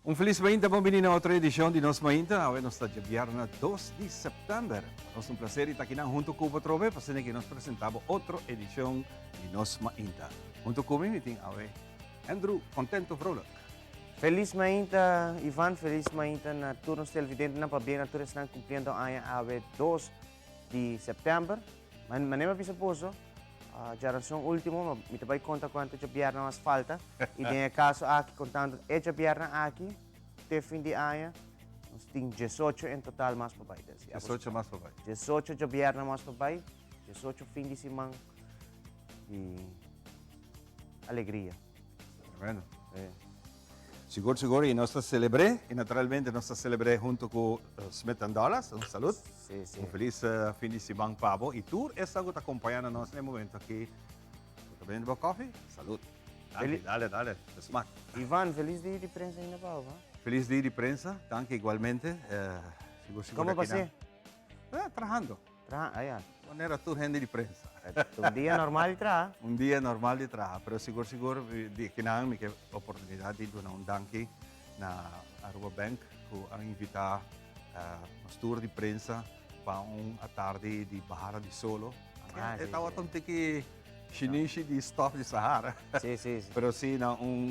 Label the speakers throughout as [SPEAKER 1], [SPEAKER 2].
[SPEAKER 1] Un feliz 20 bambini na outra edição de Nos Mainta. Hoje nós estamos na 2 de setembro. É um prazer estar aqui junto com o Patrove, para que nós apresentamos outra edição de Nos Mainta. Junto comigo tem Andrew Contento Vrolijk.
[SPEAKER 2] Feliz Mainta, Ivan, feliz Mainta na turnos televidente na pabia na turnos estão cumprindo a 2 de setembro. Mas nem pisa poso. Já são último, me vai contar quanto já bierna mas falta. E tem caso aqui contando, já bierna aqui, até fim de ano, nós temos 18 em total mais para baixo.
[SPEAKER 1] 18 mais para baixo.
[SPEAKER 2] 18 já bierna mais para baixo, 18 fim de semana de alegria.
[SPEAKER 1] Tremendo.
[SPEAKER 2] É.
[SPEAKER 1] Seguro, e nós celebramos, e naturalmente nós celebramos junto com Smith Dollars, um saludo.
[SPEAKER 2] Sim, sim.
[SPEAKER 1] Um feliz fim de semana para você. E tu estás acompanhando nós nesse momento aqui. Está bebendo coffee? Saúde. Dale, smack.
[SPEAKER 2] Ivan, feliz dia de prensa ainda para
[SPEAKER 1] Feliz dia de prensa, tanto igualmente. Seguro
[SPEAKER 2] como você?
[SPEAKER 1] Trabajando.
[SPEAKER 2] Ayan.
[SPEAKER 1] Não era tu gente de prensa.
[SPEAKER 2] Um dia normal de trabalho.
[SPEAKER 1] Um dia normal de trabalho, mas seguro, que não me que oportunidade de dar um danke na Aruba Bank, que a invitar nos tour de prensa para uma tarde de Bahara de Solo. Estava tanto que chinês de stop de Sahara.
[SPEAKER 2] Sim.
[SPEAKER 1] Pero sim,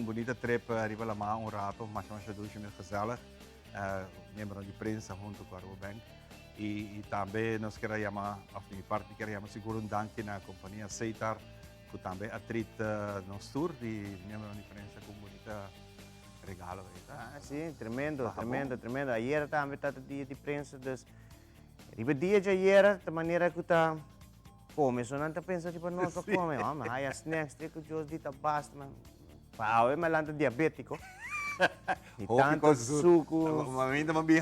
[SPEAKER 1] bonita trip arriba lá mais rato, mas duas meses gezellig. Membro de prensa junto com a Aruba Bank. E também nós queremos chamar, a minha parte, queremos seguro um danke na companhia Seitar, que também atrita nos tour de membro de prensa com bonita regalo.
[SPEAKER 2] Sim, tremendo. Ayer também estava dia de prensa, riba dia de ayer, da maneira que está come, só não está pensando tipo nós só come, mas aí as snacks, que eu dita basta, mas pau, é malanta diabético. E tanto suco.
[SPEAKER 1] Mas ainda me bem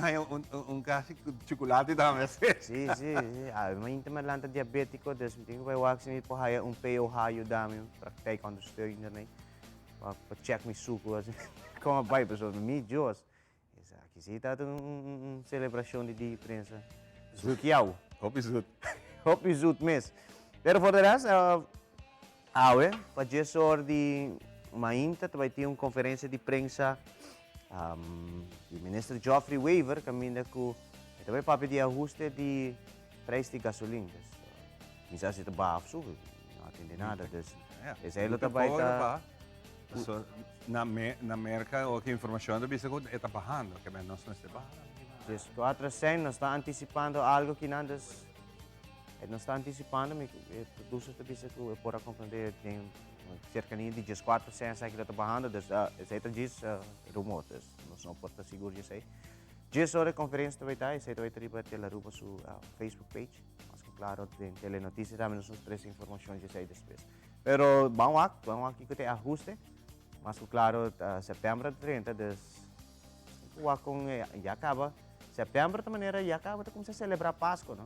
[SPEAKER 1] cacho de chocolate também.
[SPEAKER 2] Sim. Mas ainda malanta diabético, então tenho que ir se me porra um peio raio dame, praktijk quando estou ainda nem, para check me suco, como vai pessoal, me Deus. Aqui sim está celebração de prensa. Zukiau. Hope zoet mes. Pero voor de rest, para gestor de Mainta, vai ter uma conferência de prensa do ministro Geoffrey Weaver, caminha com também para pedir ajuste de preço de gasolina. Misa se trabalha absurdo, não atende nada. Esse aí também está
[SPEAKER 1] na América, o que informação do bispo está bajando, que nós não estamos bajando.
[SPEAKER 2] Desde 400 nós está antecipando algo que não está antecipando, mas o produtor está dizendo que para compreender tem cercania de 400 que está trabalhando, então diz rumor, nós não podemos segurar isso aí. Já a conferência também está, isso vai ter pela rua sua Facebook page, mas claro, tem telenotícias também, nós temos informações disso aí depois. Pero vamos aqui que tem ajuste, mas claro, setembro 30, já acaba. Setembro, de maneira, já acaba de começar a celebrar Páscoa, não?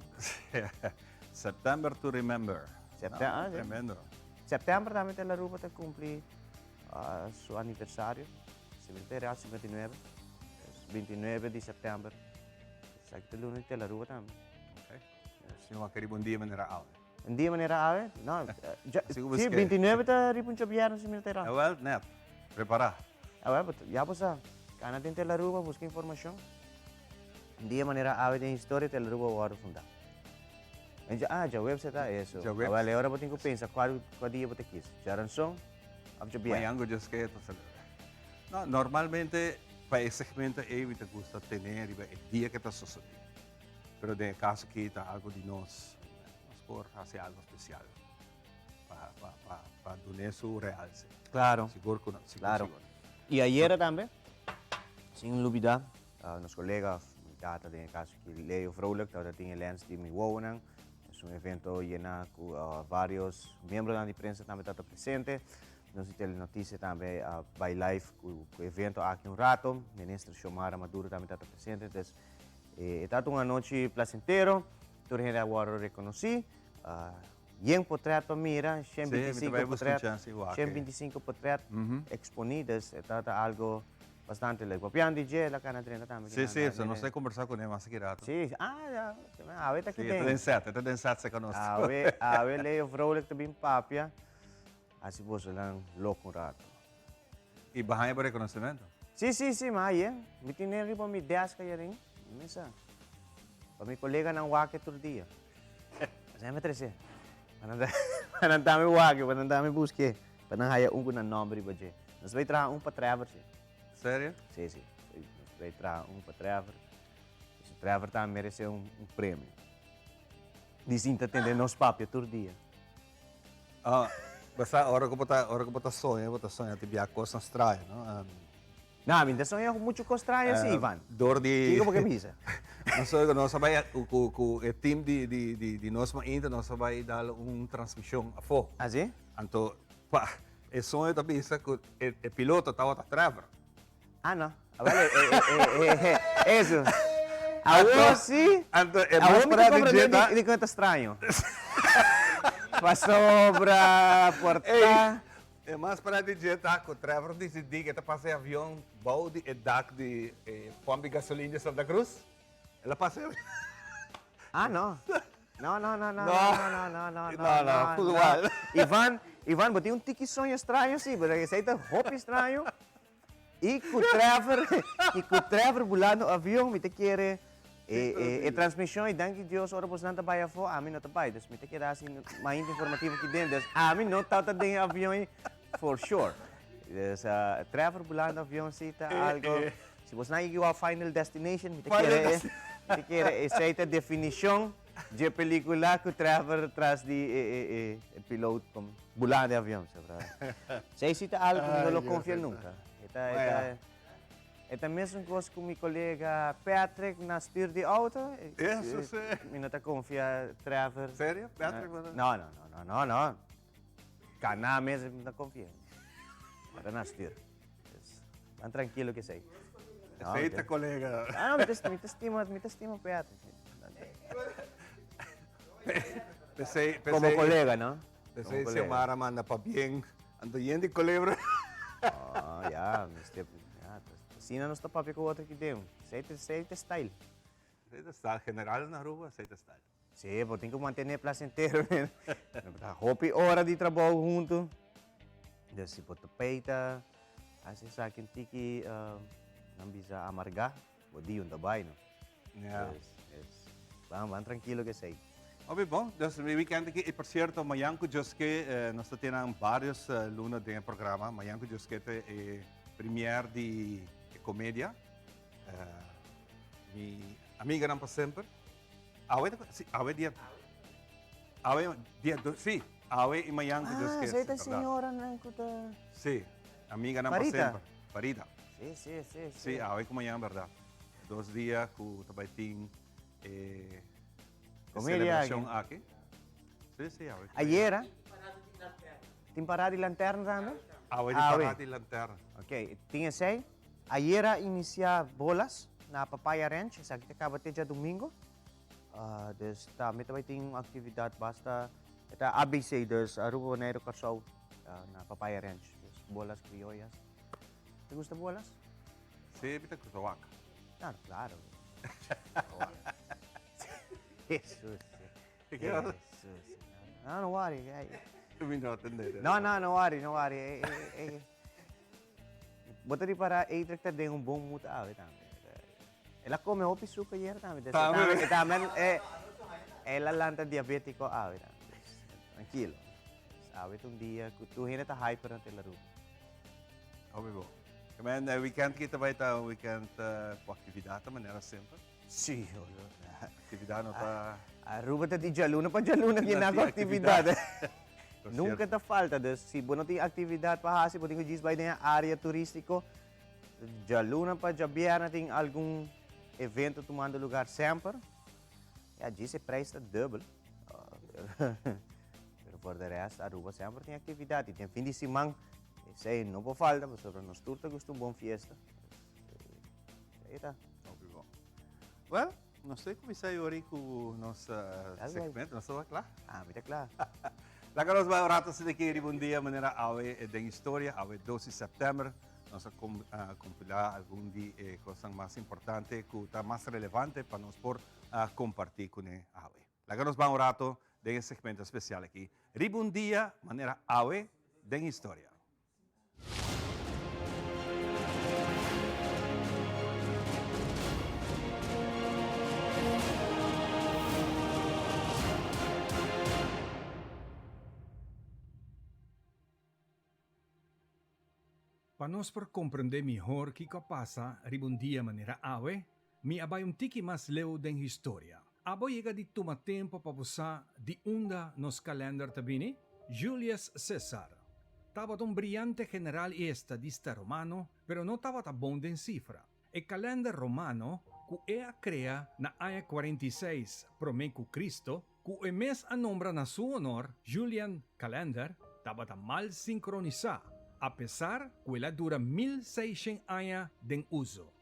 [SPEAKER 1] September to remember. Tremendo.
[SPEAKER 2] Setembro também tem a Aruba para cumprir seu aniversário, 59 de setembro. Sabe que lunes tem a Aruba também.
[SPEAKER 1] Ok. Se não querer um dia maneira ave.
[SPEAKER 2] Um dia maneira ave? Não. Sim, 29 está ripuncho biar se militeira.
[SPEAKER 1] Well, net. Preparar.
[SPEAKER 2] Já você, kana tem a Aruba, busca informação. Um dia maneira ave tem história tem a Aruba o ar fundar. Já o website é isso. Agora eu tenho que pensar qual dia você quis. Já ransom, abja biar.
[SPEAKER 1] Mayango just que no, normalmente para esse segmento evita gusta tener el dia que está sucediendo. Pero de caso que está algo de nós por hacer algo especial para donar su realce.
[SPEAKER 2] Claro.
[SPEAKER 1] Seguro.
[SPEAKER 2] E ayer também, sem dúvida, nos colegas, data de caso que Leo Vrolijk, que tinha lens de Miwonan, é um evento llena com vários membros da imprensa também estão presentes. Nós temos notícia também by live com o evento aqui um rato, o ministro Xiomara Maduro também está presente. Então, está uma noite placentera, toda a gente agora reconheci. Em portrait mira, 125 portrait exponidos, está algo bastante legal. Pian DJ la cana 30 também.
[SPEAKER 1] Sim, não sei conversar com ele mais aqui rato.
[SPEAKER 2] Sim, já, a ver aqui tem.
[SPEAKER 1] Está densado se conosco.
[SPEAKER 2] A ver Leo Vrolijk também papia, assim você lá louco um rato.
[SPEAKER 1] E bahaya para reconhecimento?
[SPEAKER 2] Sim, mas é. Me tinha rin pa may ideas kaya rin. Misa. Pa may kolega ng wake tur dia. Saya matres eh. Panandami wake, panandami busque. Pananghaya ko ng nombre ba je. Nós vai trazer para Trevor, sim.
[SPEAKER 1] Sério?
[SPEAKER 2] Sim. Nós vai trazer para Trevor. O Trevor também merece prêmio. Dizem que atender nos papéis todo dia.
[SPEAKER 1] Basta hora que bota sonha te via coisa estranha, não?
[SPEAKER 2] Não, ainda sonha muito com estranho assim, Ivan.
[SPEAKER 1] Dor de...
[SPEAKER 2] Diga porque misa.
[SPEAKER 1] Nós vai o time de nós ainda nós vai dar transmissão a fo.
[SPEAKER 2] Assim?
[SPEAKER 1] Então, é sonho da bisa que o piloto estava a Trevor.
[SPEAKER 2] Ah, não. Vale, isso. Agora sim.
[SPEAKER 1] Então, é mais para dizer,
[SPEAKER 2] de quanto estranho. Para sobra, porta.
[SPEAKER 1] É mais para dizer, tá? Que o Trevor decidiu que está passando avião, balde e DAC de pompa de gasolina de Santa Cruz. Ela passou.
[SPEAKER 2] Ah, não. Não,
[SPEAKER 1] tudo igual.
[SPEAKER 2] Ivan, botei tiki sonho estranho, sim, porque aceita roupa estranho. E com o Trevor pulando o avião, me te quer transmissão e danke Deus, ora você não está para fora, a mim não está para, então me te quer assim mais informativo aqui dentro, a mim não está dentro do avião, for sure. Trevor pulando o avião, sim, está algo, se você não ir ao final destination, me te quer aceita definição de película que o Trevor traz de piloto como pulando o avião, sabe? Se existe algo que não confio nunca. É mesmo coisa com meu colega Patrick na styr de auto.
[SPEAKER 1] Isso, sim.
[SPEAKER 2] Eu não confia Trevor.
[SPEAKER 1] Sério? Patrick?
[SPEAKER 2] Não. Cana mesmo não confia. Para na styr. Tan tranquilo que sei.
[SPEAKER 1] Aceita, colega.
[SPEAKER 2] Ah, não, me estima Patrick. Como colega, não?
[SPEAKER 1] Pensei se Mara manda para bem. Ando yendo de culebra.
[SPEAKER 2] Ja, Sina não está para com o outro que deu. Aceita style.
[SPEAKER 1] Aceita style. General na rua, aceita style.
[SPEAKER 2] Sim, pô, tem que manter o placentero. Roupa hora de trabalho junto. Se pode peita. Assim, sabe que tiki não bisa amargar. Pode ir também, não?
[SPEAKER 1] Yeah.
[SPEAKER 2] Vamos tranquilo que sei.
[SPEAKER 1] Ok, bom. Dus we weekend aqui. E por certo, amanhã que nós temos vários lunas de programa. Amanhã que é premiere de comédia. Minha amiga não para sempre. Awe dia. Sim. Awe e amanhã que
[SPEAKER 2] essa é a senhora, não é?
[SPEAKER 1] Sim. Amiga não para sempre. Farida.
[SPEAKER 2] Sim.
[SPEAKER 1] Sim, awe que amanhã, verdade. 2 dias que o tabatim
[SPEAKER 2] comédia
[SPEAKER 1] aqui. Sim, awe.
[SPEAKER 2] Ayer, tem parado de lanterna também?
[SPEAKER 1] Awe de parado de lanterna.
[SPEAKER 2] Ok, tinha sei. Ayer inicia bolas na Papaya Ranch, sa kita kabate dia domingo. Dus também tem uma atividade basta eta ABC dus Arubo Nero Carso na Papaya Ranch. Dus bolas criollas. ¿Te gusta bolas?
[SPEAKER 1] Sí, viste que soac.
[SPEAKER 2] Claro. Jesus. Não worry.
[SPEAKER 1] Tu me não atender.
[SPEAKER 2] Não worry. Bota di para eitrekta de bom muta ave também. Ela come o pisuca ayer também. Também ela lanta diabético ave também. Tranquilo. Sabe dia que tu hina ta hyper na telaru.
[SPEAKER 1] Obi bom. Kemen weekend kita vai estar weekend com atividade também era sempre.
[SPEAKER 2] Sim,
[SPEAKER 1] Atividade não tá.
[SPEAKER 2] Aruba ta di jaluna pa jaluna ginagawa atividade. Nunca te falta. Dus, se você não tem atividade para fazer, você pode ir na área turística. Já luna para já viernes tem algum evento tomando lugar sempre. E aí se preço double. Mas por de resto, Aruba sempre tem atividade. Tem fim de semana, sei, não pode falta, mas sobre nós turta gosto bom festa. Eita.
[SPEAKER 1] Well, não sei como sai hoje com o nosso segmento, não sei lá.
[SPEAKER 2] Muito claro.
[SPEAKER 1] Lá que nós vamos rato se daqui bom dia, maneira awe de história, awe 12 de setembro, nós vamos compilar algum de coisas mais importantes, que está mais relevante para nós por compartilhar com a awe. Lá que nós vamos rato de segmento especial aqui, bom dia, maneira awe de história.
[SPEAKER 3] Para nós por compreender melhor o que passa um dia maneira awe, me abay tiki mas leu den história. Abo llega de toma tempo para usar de onda nos calendar tabini? Julius Caesar. Tava un brillante general e estadista romano, pero no tava tan bom en cifra. El calendar romano, que ea crea na aya 46 promecu Cristo, que el mes a nombra na su honor, Julian Calendar, tava tan mal sincronizado, a pesar que la dura 1600 años de uso.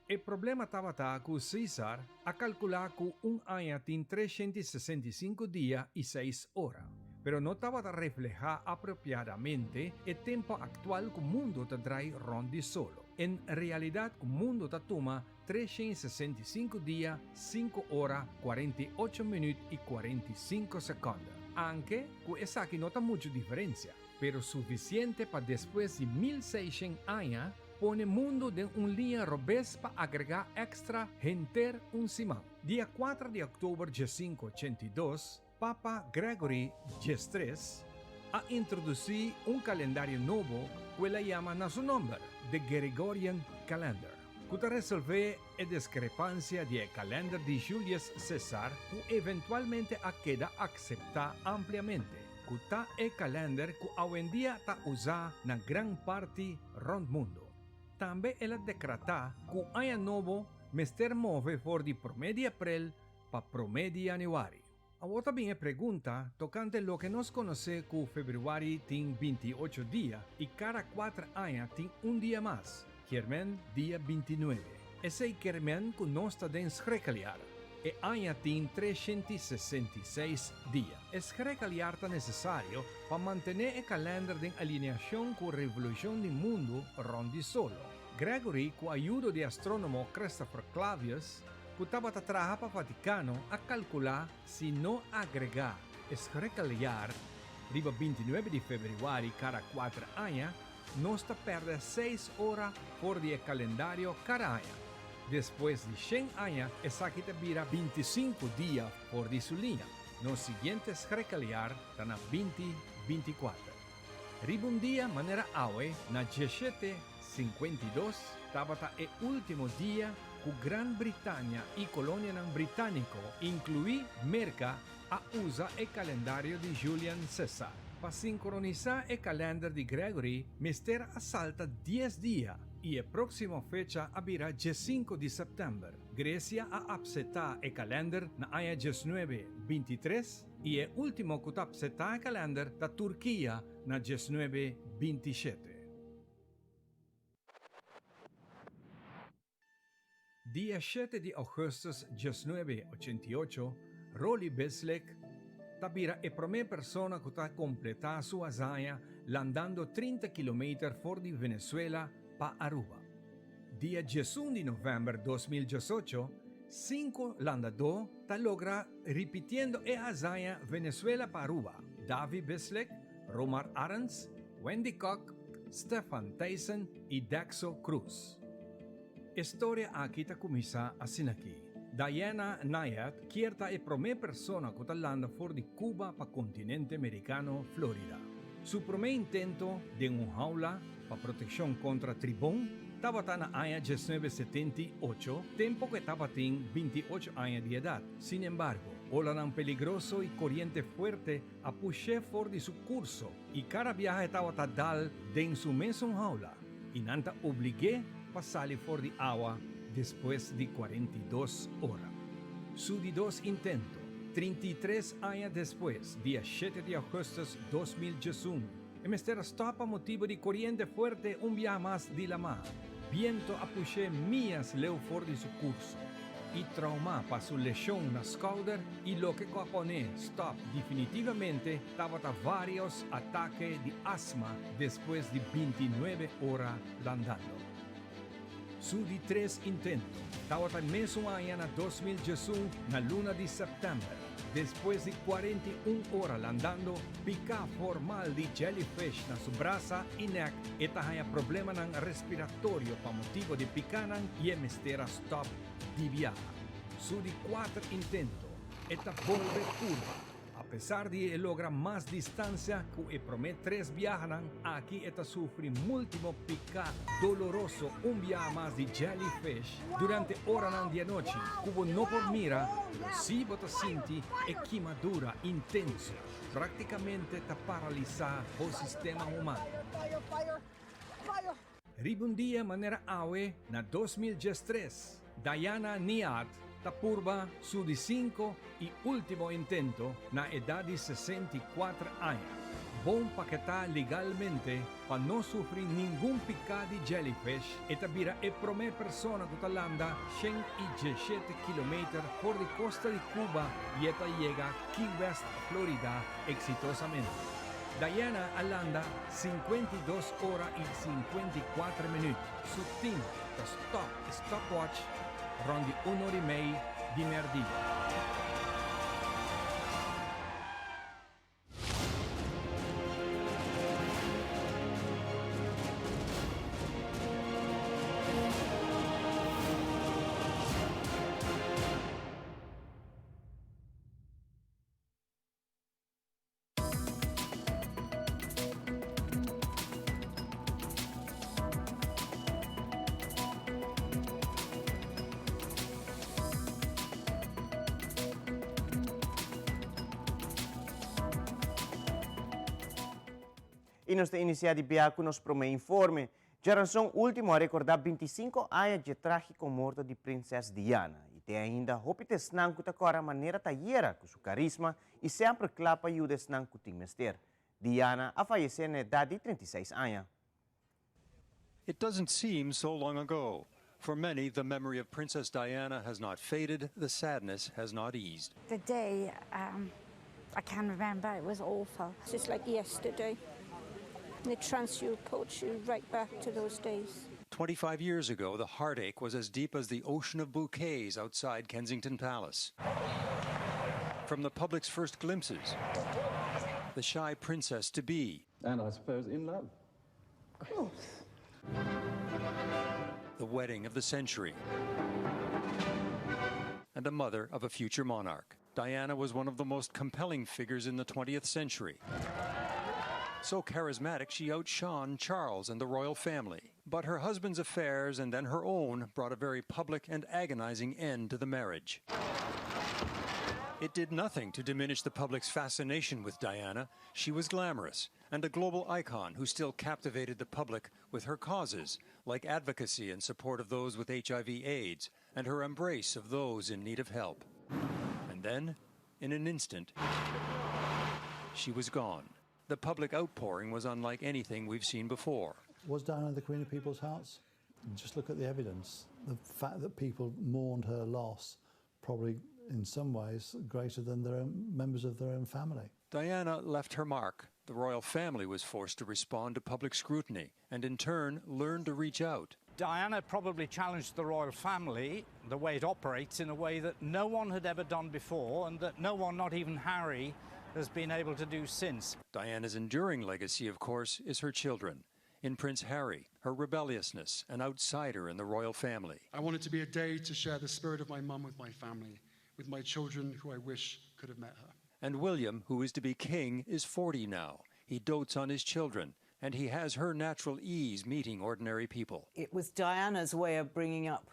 [SPEAKER 3] El problema estaba que César a calcular que un año tiene 365 días y 6 horas, pero no estaba a reflejar apropiadamente el tiempo actual que el mundo te trae rondi solo. En realidad, el mundo te toma 365 días, 5 horas, 48 minutos y 45 segundos. Aunque que esa aquí no está mucha diferencia, pero suficiente para después de 1600 años pone mundo de un día robes para agregar extra gente un simán. Día 4 de octubre de 582, Papa Gregory XIII ha introducido un calendario nuevo que le llaman a su nombre, The Gregorian Calendar, que resuelve la discrepancia del calendario de Julius Caesar que eventualmente ha quedado aceptada ampliamente, que está el calendario que hoy en día está usado en gran parte del mundo. También ela decreta que haya nuevo mester move por de promedio april para promedio januari. Ahora también pregunta tocante lo que nos conoce que febrero tiene 28 días y cada 4 años tiene un día más, Kermen día 29. Ese Kermen que no está de schrekeliar. El año tiene 366 días. Es schrekeliar tan necesario para mantener el calendario de alineación con la revolución del mundo rondi solo. Gregory, con ayuda de astrónomo Christopher Clavius, que estaba trabajando para el Vaticano a calcular si no agregar schrekeliar riba 29 de febrero cada 4 años, nos perde 6 horas por día calendario cada año. Después de 100 años, esa que te vira 25 días por de su línea. Nos siguientes schrekeliar están a 20-24. Riba un día manera awe na 1752 estaba el último día que Gran Bretaña y colonia británico incluí merca a usar el calendario de Julian Caesar. Para sincronizar el calendario de Gregory, mister asalta 10 días y la próxima fecha abrirá 5 de septiembre. Grecia ha aceptado el calendario na aya 19-23 y el último que ha aceptado el calendario da Turquía na 19-27. Día 7 de agosto de 1988, Rolly Beslek tabira la primera persona que ha completado su hazaña landando 30 km fuera de Venezuela para Aruba. Día 11 de noviembre de 2018, 5 landadores logra repitiendo la hazaña Venezuela para Aruba. David Beslek, Romar Arens, Wendy Koch, Stefan Tyson y Daxo Cruz. Historia aquí está comienza así aquí. Diana Nayat quiere la primera persona que está landa fuera de Cuba para el continente americano, Florida. Su primer intento de una jaula para protección contra tribón estaba en el año 1978, tiempo que estaba en 28 años de edad. Sin embargo, ola peligroso y corriente fuerte a puxar fuera de su curso y cada viaje estaba dal en su misma jaula y nanta obligué pasar fuera de agua después de 42 horas. Su de 2 intentos, 33 años después, día 7 de agosto de 2021, el mister stop a motivo de corriente fuerte un viaje más de la mar. Viento a puxar millas leu fuera de su curso y trauma para su lesión na shoulder y lo que pone stop definitivamente estaba varios ataques de asma después de 29 horas landando. Su de 3 intentos, estaba el mismo año en 2018, na luna de septiembre. Después de 41 horas landando, pica formal de jellyfish na su brasa y neck, esta haya problema en respiratorio para motivo de picanan y emestera stop de viaje. Su de 4 intentos, esta vuelve curva. A pesar de logra más distancia que promet 3 viajan, aquí está sufre múltimo pica doloroso un viaje más de jellyfish durante horas de noche, cubo no por mira, si bota sinti e quemadura intensa, prácticamente está paralizada el sistema humano. Ribundia manera awe na 2013, Diana Niat tapurba su di 5 y último intento na edad de 64 años. Bon paqueta legalmente para no sufrir ningún picado de jellyfish e tabira e prome persona tutalanda 117 km por de costa de Cuba y eta llega Key West, Florida exitosamente. Diana Alanda 52 horas y 54 minutos. Su team, the stopwatch, rondi 1 ora e mezza di merdi.
[SPEAKER 2] E nós iniciar de biaco nos prome informe. Geração último a recordar 25 anos de trágico morto de Princesa Diana. E tem ainda hopite snanku takora maneira taiera com seu carisma e sempre clapa e o de snanku tem mester. Diana a falecer na idade de 36 anos.
[SPEAKER 4] It doesn't seem so long ago. For many, the memory of Princess Diana has not faded, the sadness has not eased.
[SPEAKER 5] The day, I can remember, it was awful.
[SPEAKER 6] It's just like yesterday. They transport you right back to those days.
[SPEAKER 4] 25 years ago, the heartache was as deep as the ocean of bouquets outside Kensington Palace. From the public's first glimpses, the shy princess-to-be.
[SPEAKER 7] And I suppose in love.
[SPEAKER 6] Of course.
[SPEAKER 4] The wedding of the century. And a mother of a future monarch. Diana was one of the most compelling figures in the 20th century. So charismatic, she outshone Charles and the royal family. But her husband's affairs and then her own brought a very public and agonizing end to the marriage. It did nothing to diminish the public's fascination with Diana. She was glamorous and a global icon who still captivated the public with her causes, like advocacy and support of those with HIV/AIDS, and her embrace of those in need of help. And then, in an instant, she was gone. The public outpouring was unlike anything we've seen before.
[SPEAKER 8] Was Diana the Queen of People's Hearts? Just look at the evidence. The fact that people mourned her loss, probably in some ways greater than their own members of their own family.
[SPEAKER 4] Diana left her mark. The royal family was forced to respond to public scrutiny and in turn learned to reach out.
[SPEAKER 9] Diana probably challenged the royal family, the way it operates, in a way that no one had ever done before and that no one, not even Harry, has been able to do since.
[SPEAKER 4] Diana's enduring legacy, of course, is her children. In Prince Harry, her rebelliousness, an outsider in the royal family.
[SPEAKER 10] I want it to be a day to share the spirit of my mum with my family, with my children who I wish could have met her.
[SPEAKER 4] And William, who is to be king, is 40 now. He dotes on his children, and he has her natural ease meeting ordinary people.
[SPEAKER 11] It was Diana's way of bringing up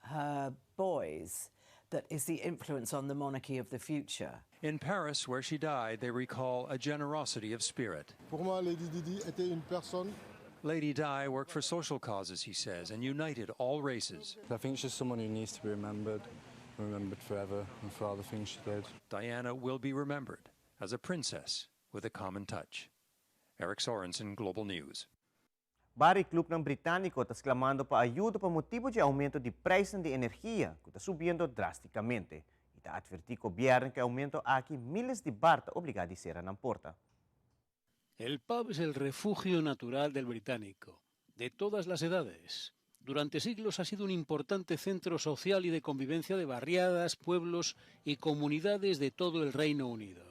[SPEAKER 11] her boys that is the influence on the monarchy of the future.
[SPEAKER 4] In Paris, where she died, they recall a generosity of spirit.
[SPEAKER 12] Pour moi, Lady Di était une personne.
[SPEAKER 4] Lady Di worked for social causes, he says, and united all races.
[SPEAKER 7] I think she's someone who needs to be remembered forever, and for all the things she did.
[SPEAKER 4] Diana will be remembered as a princess with a common touch. Eric Sorensen, Global News.
[SPEAKER 2] Bari club ng Britânico está clamando para ajuda para motivo de aumento de preço de energia, que está subindo drasticamente. E está advertindo o governo que aumento aqui miles de barcos obrigados a cerrar na porta.
[SPEAKER 13] El pub es el refugio natural del británico, de todas las edades. Durante siglos ha sido un importante centro social y de convivencia de barriadas, pueblos y comunidades de todo el Reino Unido.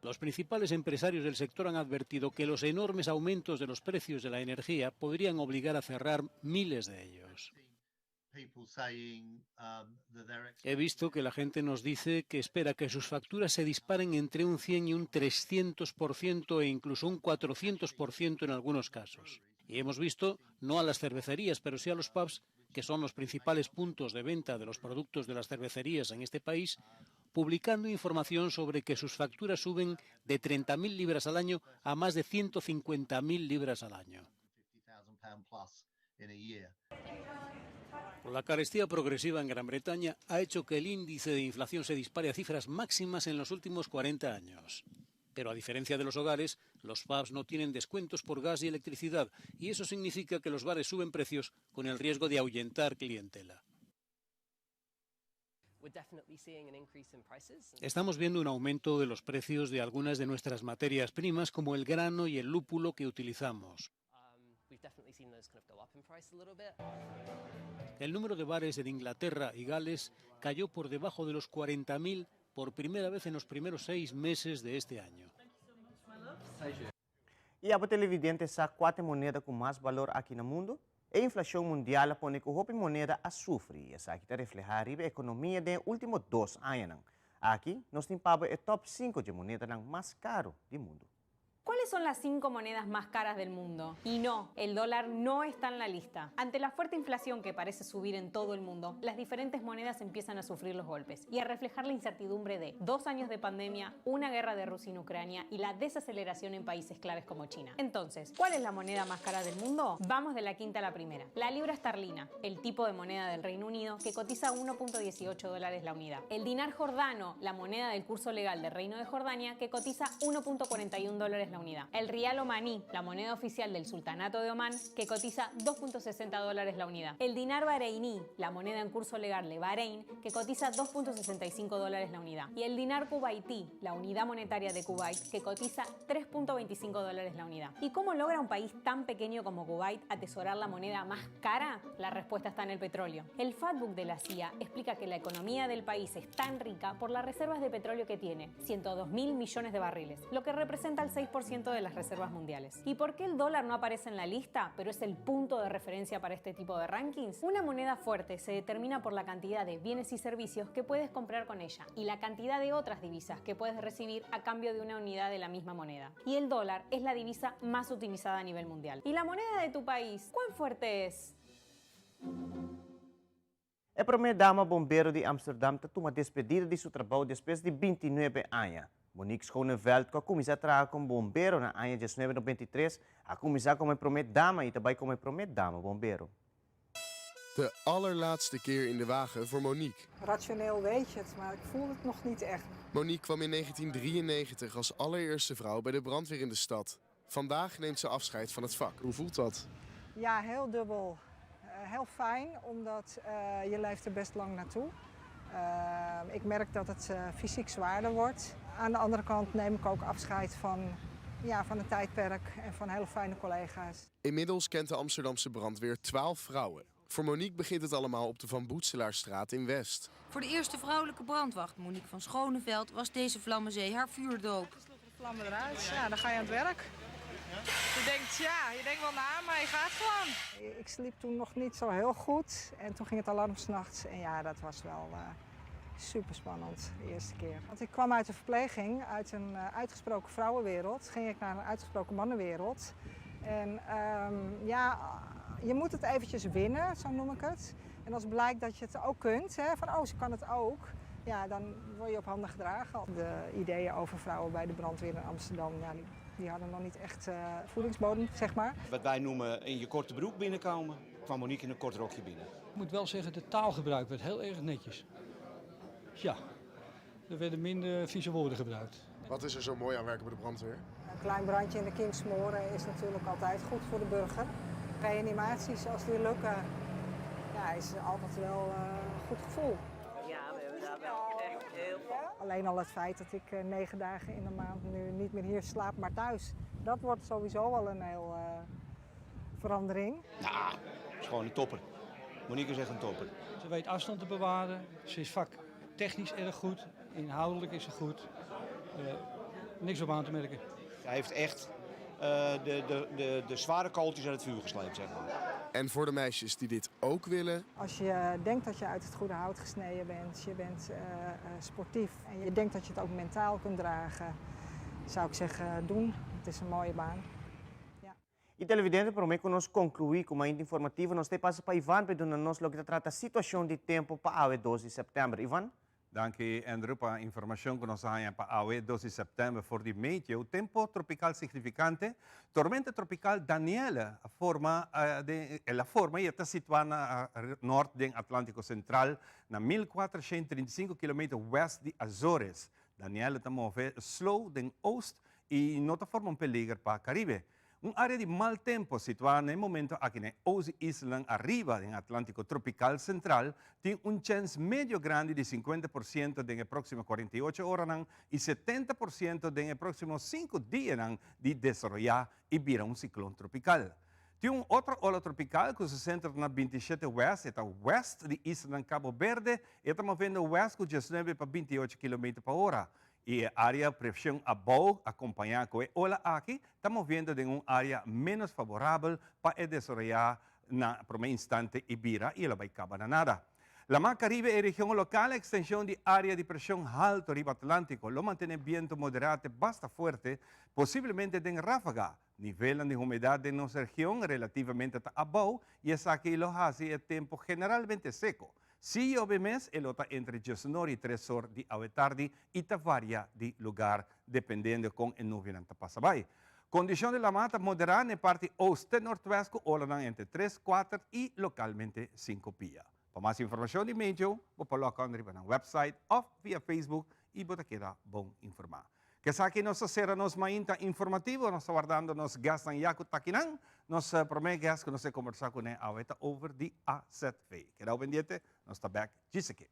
[SPEAKER 13] Los principales empresarios del sector han advertido que los enormes aumentos de los precios de la energía podrían obligar a cerrar miles de ellos. He visto que la gente nos dice que espera que sus facturas se disparen entre un 100 y un 300% e incluso un 400% en algunos casos. Y hemos visto, no a las cervecerías, pero sí a los pubs, que son los principales puntos de venta de los productos de las cervecerías en este país, publicando información sobre que sus facturas suben de 30.000 libras al año a más de 150.000 libras al año. La carestía progresiva en Gran Bretaña ha hecho que el índice de inflación se dispare a cifras máximas en los últimos 40 años. Pero a diferencia de los hogares, los pubs no tienen descuentos por gas y electricidad, y eso significa que los bares suben precios con el riesgo de ahuyentar clientela. Estamos viendo un aumento de los precios de algunas de nuestras materias primas, como el grano y el lúpulo que utilizamos. El número de bares en Inglaterra y Gales cayó por debajo de los 40.000 por primera vez en los primeros 6 meses de este año.
[SPEAKER 2] E a televidente sabe qual moneda com mais valor aqui no mundo? A inflação mundial põe que a moneda a sofrer e essa aqui refleja a economia dos últimos 2 anos. Aqui, nós temos o top 5 de monedas mais caro do mundo.
[SPEAKER 14] ¿Cuáles son las 5 monedas más caras del mundo? Y no, el dólar no está en la lista. Ante la fuerte inflación que parece subir en todo el mundo, las diferentes monedas empiezan a sufrir los golpes y a reflejar la incertidumbre de 2 años de pandemia, una guerra de Rusia en Ucrania y la desaceleración en países claves como China. Entonces, ¿cuál es la moneda más cara del mundo? Vamos de la quinta a la primera. La libra esterlina, el tipo de moneda del Reino Unido, que cotiza $1.18 la unidad. El dinar jordano, la moneda del curso legal del Reino de Jordania, que cotiza $1.41 la unidad. El rial omaní, la moneda oficial del sultanato de Omán, que cotiza $2.60 la unidad. El dinar bahreiní, la moneda en curso legal de Bahrein, que cotiza $2.65 la unidad. Y el dinar kuwaití, la unidad monetaria de Kuwait, que cotiza $3.25 la unidad. ¿Y cómo logra un país tan pequeño como Kuwait atesorar la moneda más cara? La respuesta está en el petróleo. El Fatbook de la CIA explica que la economía del país es tan rica por las reservas de petróleo que tiene, 102.000 millones de barriles, lo que representa el 6% de las reservas mundiales. ¿Y por qué el dólar no aparece en la lista, pero es el punto de referencia para este tipo de rankings? Una moneda fuerte se determina por la cantidad de bienes y servicios que puedes comprar con ella y la cantidad de otras divisas que puedes recibir a cambio de una unidad de la misma moneda. Y el dólar es la divisa más utilizada a nivel mundial. ¿Y la moneda de tu país, cuán fuerte es?
[SPEAKER 2] A primeira dama bombeiro de Amsterdam toma despedida de seu trabalho depois de 29 anos. Monique Schoneveld começou a trabalhar como bombeiro na ano de 1993, a começar como primeira dama e também como primeira dama bombeiro.
[SPEAKER 15] De allerlaatste keer in de wagen voor Monique.
[SPEAKER 16] Rationeel weet je het, maar ik voel het nog niet echt.
[SPEAKER 15] Monique kwam in 1993 als allereerste vrouw bij de brandweer in de stad. Vandaag neemt ze afscheid van het vak. Hoe voelt dat?
[SPEAKER 16] Ja, heel dubbel. Heel fijn, omdat je leeft er best lang naartoe. Ik merk dat het fysiek zwaarder wordt. Aan de andere kant neem ik ook afscheid van het tijdperk en van hele fijne collega's.
[SPEAKER 15] Inmiddels kent de Amsterdamse brandweer 12 vrouwen. Voor Monique begint het allemaal op de Van Boetselaarstraat in West.
[SPEAKER 17] Voor de eerste vrouwelijke brandwacht, Monique van Schoneveld, was deze Vlammenzee haar vuurdoop.
[SPEAKER 16] De vlammen eruit, ja, dan ga je aan het werk. Je denkt wel na, maar je gaat gewoon. Ik sliep toen nog niet zo heel goed en toen ging het alarm 's nachts. En ja, dat was wel super spannend de eerste keer. Want ik kwam uit de verpleging, uit een uitgesproken vrouwenwereld. Ging ik naar een uitgesproken mannenwereld. En je moet het eventjes winnen, zo noem ik het. En als blijkt dat je het ook kunt, van ze kan het ook. Ja, dan word je op handen gedragen. De ideeën over vrouwen bij de brandweer in Amsterdam, die hadden nog niet echt voedingsbodem, zeg maar.
[SPEAKER 18] Wat wij noemen in je korte broek binnenkomen, kwam Monique in een kort rokje binnen.
[SPEAKER 19] Ik moet wel zeggen, de taalgebruik werd heel erg netjes. Ja, er werden minder vieze woorden gebruikt.
[SPEAKER 15] Wat is er zo mooi aan werken bij de brandweer?
[SPEAKER 16] Een klein brandje in de kiem smoren is natuurlijk altijd goed voor de burger. Reanimaties, als die lukken, is altijd wel een goed gevoel.
[SPEAKER 11] Ja, we hebben daar wel echt heel veel.
[SPEAKER 16] Alleen al het feit dat ik 9 dagen in de maand nu niet meer hier slaap, maar thuis. Dat wordt sowieso wel een heel verandering.
[SPEAKER 18] Nou, het is gewoon een topper. Monique is echt een topper.
[SPEAKER 19] Ze weet afstand te bewaren. Ze is vaktechnisch erg goed. Inhoudelijk is ze goed. Niks op aan te merken.
[SPEAKER 18] Hij heeft echt de zware kooltjes uit het vuur gesleept, zeg maar.
[SPEAKER 15] En voor de meisjes die dit ook willen,
[SPEAKER 16] Als je denkt dat je uit het goede hout gesneden bent, je bent sportief en je denkt dat je het ook mentaal kunt dragen, zou ik zeggen doen. Het is een mooie baan.
[SPEAKER 2] E televidente, para mim, que nós concluir com uma informativa, nós temos passa para Ivan, para nós logo trata a situação de tempo para a 12 de setembro. Ivan?
[SPEAKER 1] Dank je, Andrew, para a informação que nós temos para a 12 de setembro for de meio. O tempo tropical significante, tormenta tropical Daniela, a forma está situada a norte do Atlântico Central, na 1435 km west de Azores. Daniela está movendo slow do oost e não está formando peligro para o Caribe. Área de mau tempo situada no momento aqui na Ouse Island, arriba do Atlântico Tropical Central, tem chance médio grande de 50% nos próximos 48 horas e 70% nos próximos 5 dias de desenvolver e virar ciclone tropical. Tem outra ola tropical que se centra na 27 West, está west de Isla Cabo Verde, e estamos vendo west com 19 para 28 km por hora. E a área pressão above, acompanhada com a ola aqui, estamos vendo de uma área menos favorável para desenvolver por um instante Ibira e ela vai acabar nada. La Mar Caribe é região local, extensão de área de pressão alta riba Atlântico, lo mantém viento moderado bastante forte, possivelmente tem ráfaga. Nível de umidade de nossa região relativamente above e essa aqui lo hace é tempo generalmente seco. Si chove mais, ele está entre 19 e 3 horas de tarde e varia de lugar, dependendo com a nuvem que passa by. Condição de la mata moderada na parte oeste norte-oeste, ola entre 3, 4 e localmente 5 pia. Para mais informação de meio, vou colocar no website ou via Facebook e você queda bom informar. Que aqui nós seremos mais informativo, nós aguardando nos gastos em Yaku Taquinan, nós prometemos que nós conversar com ele over the AZV. Queda pendiente, nós está back, Jessica.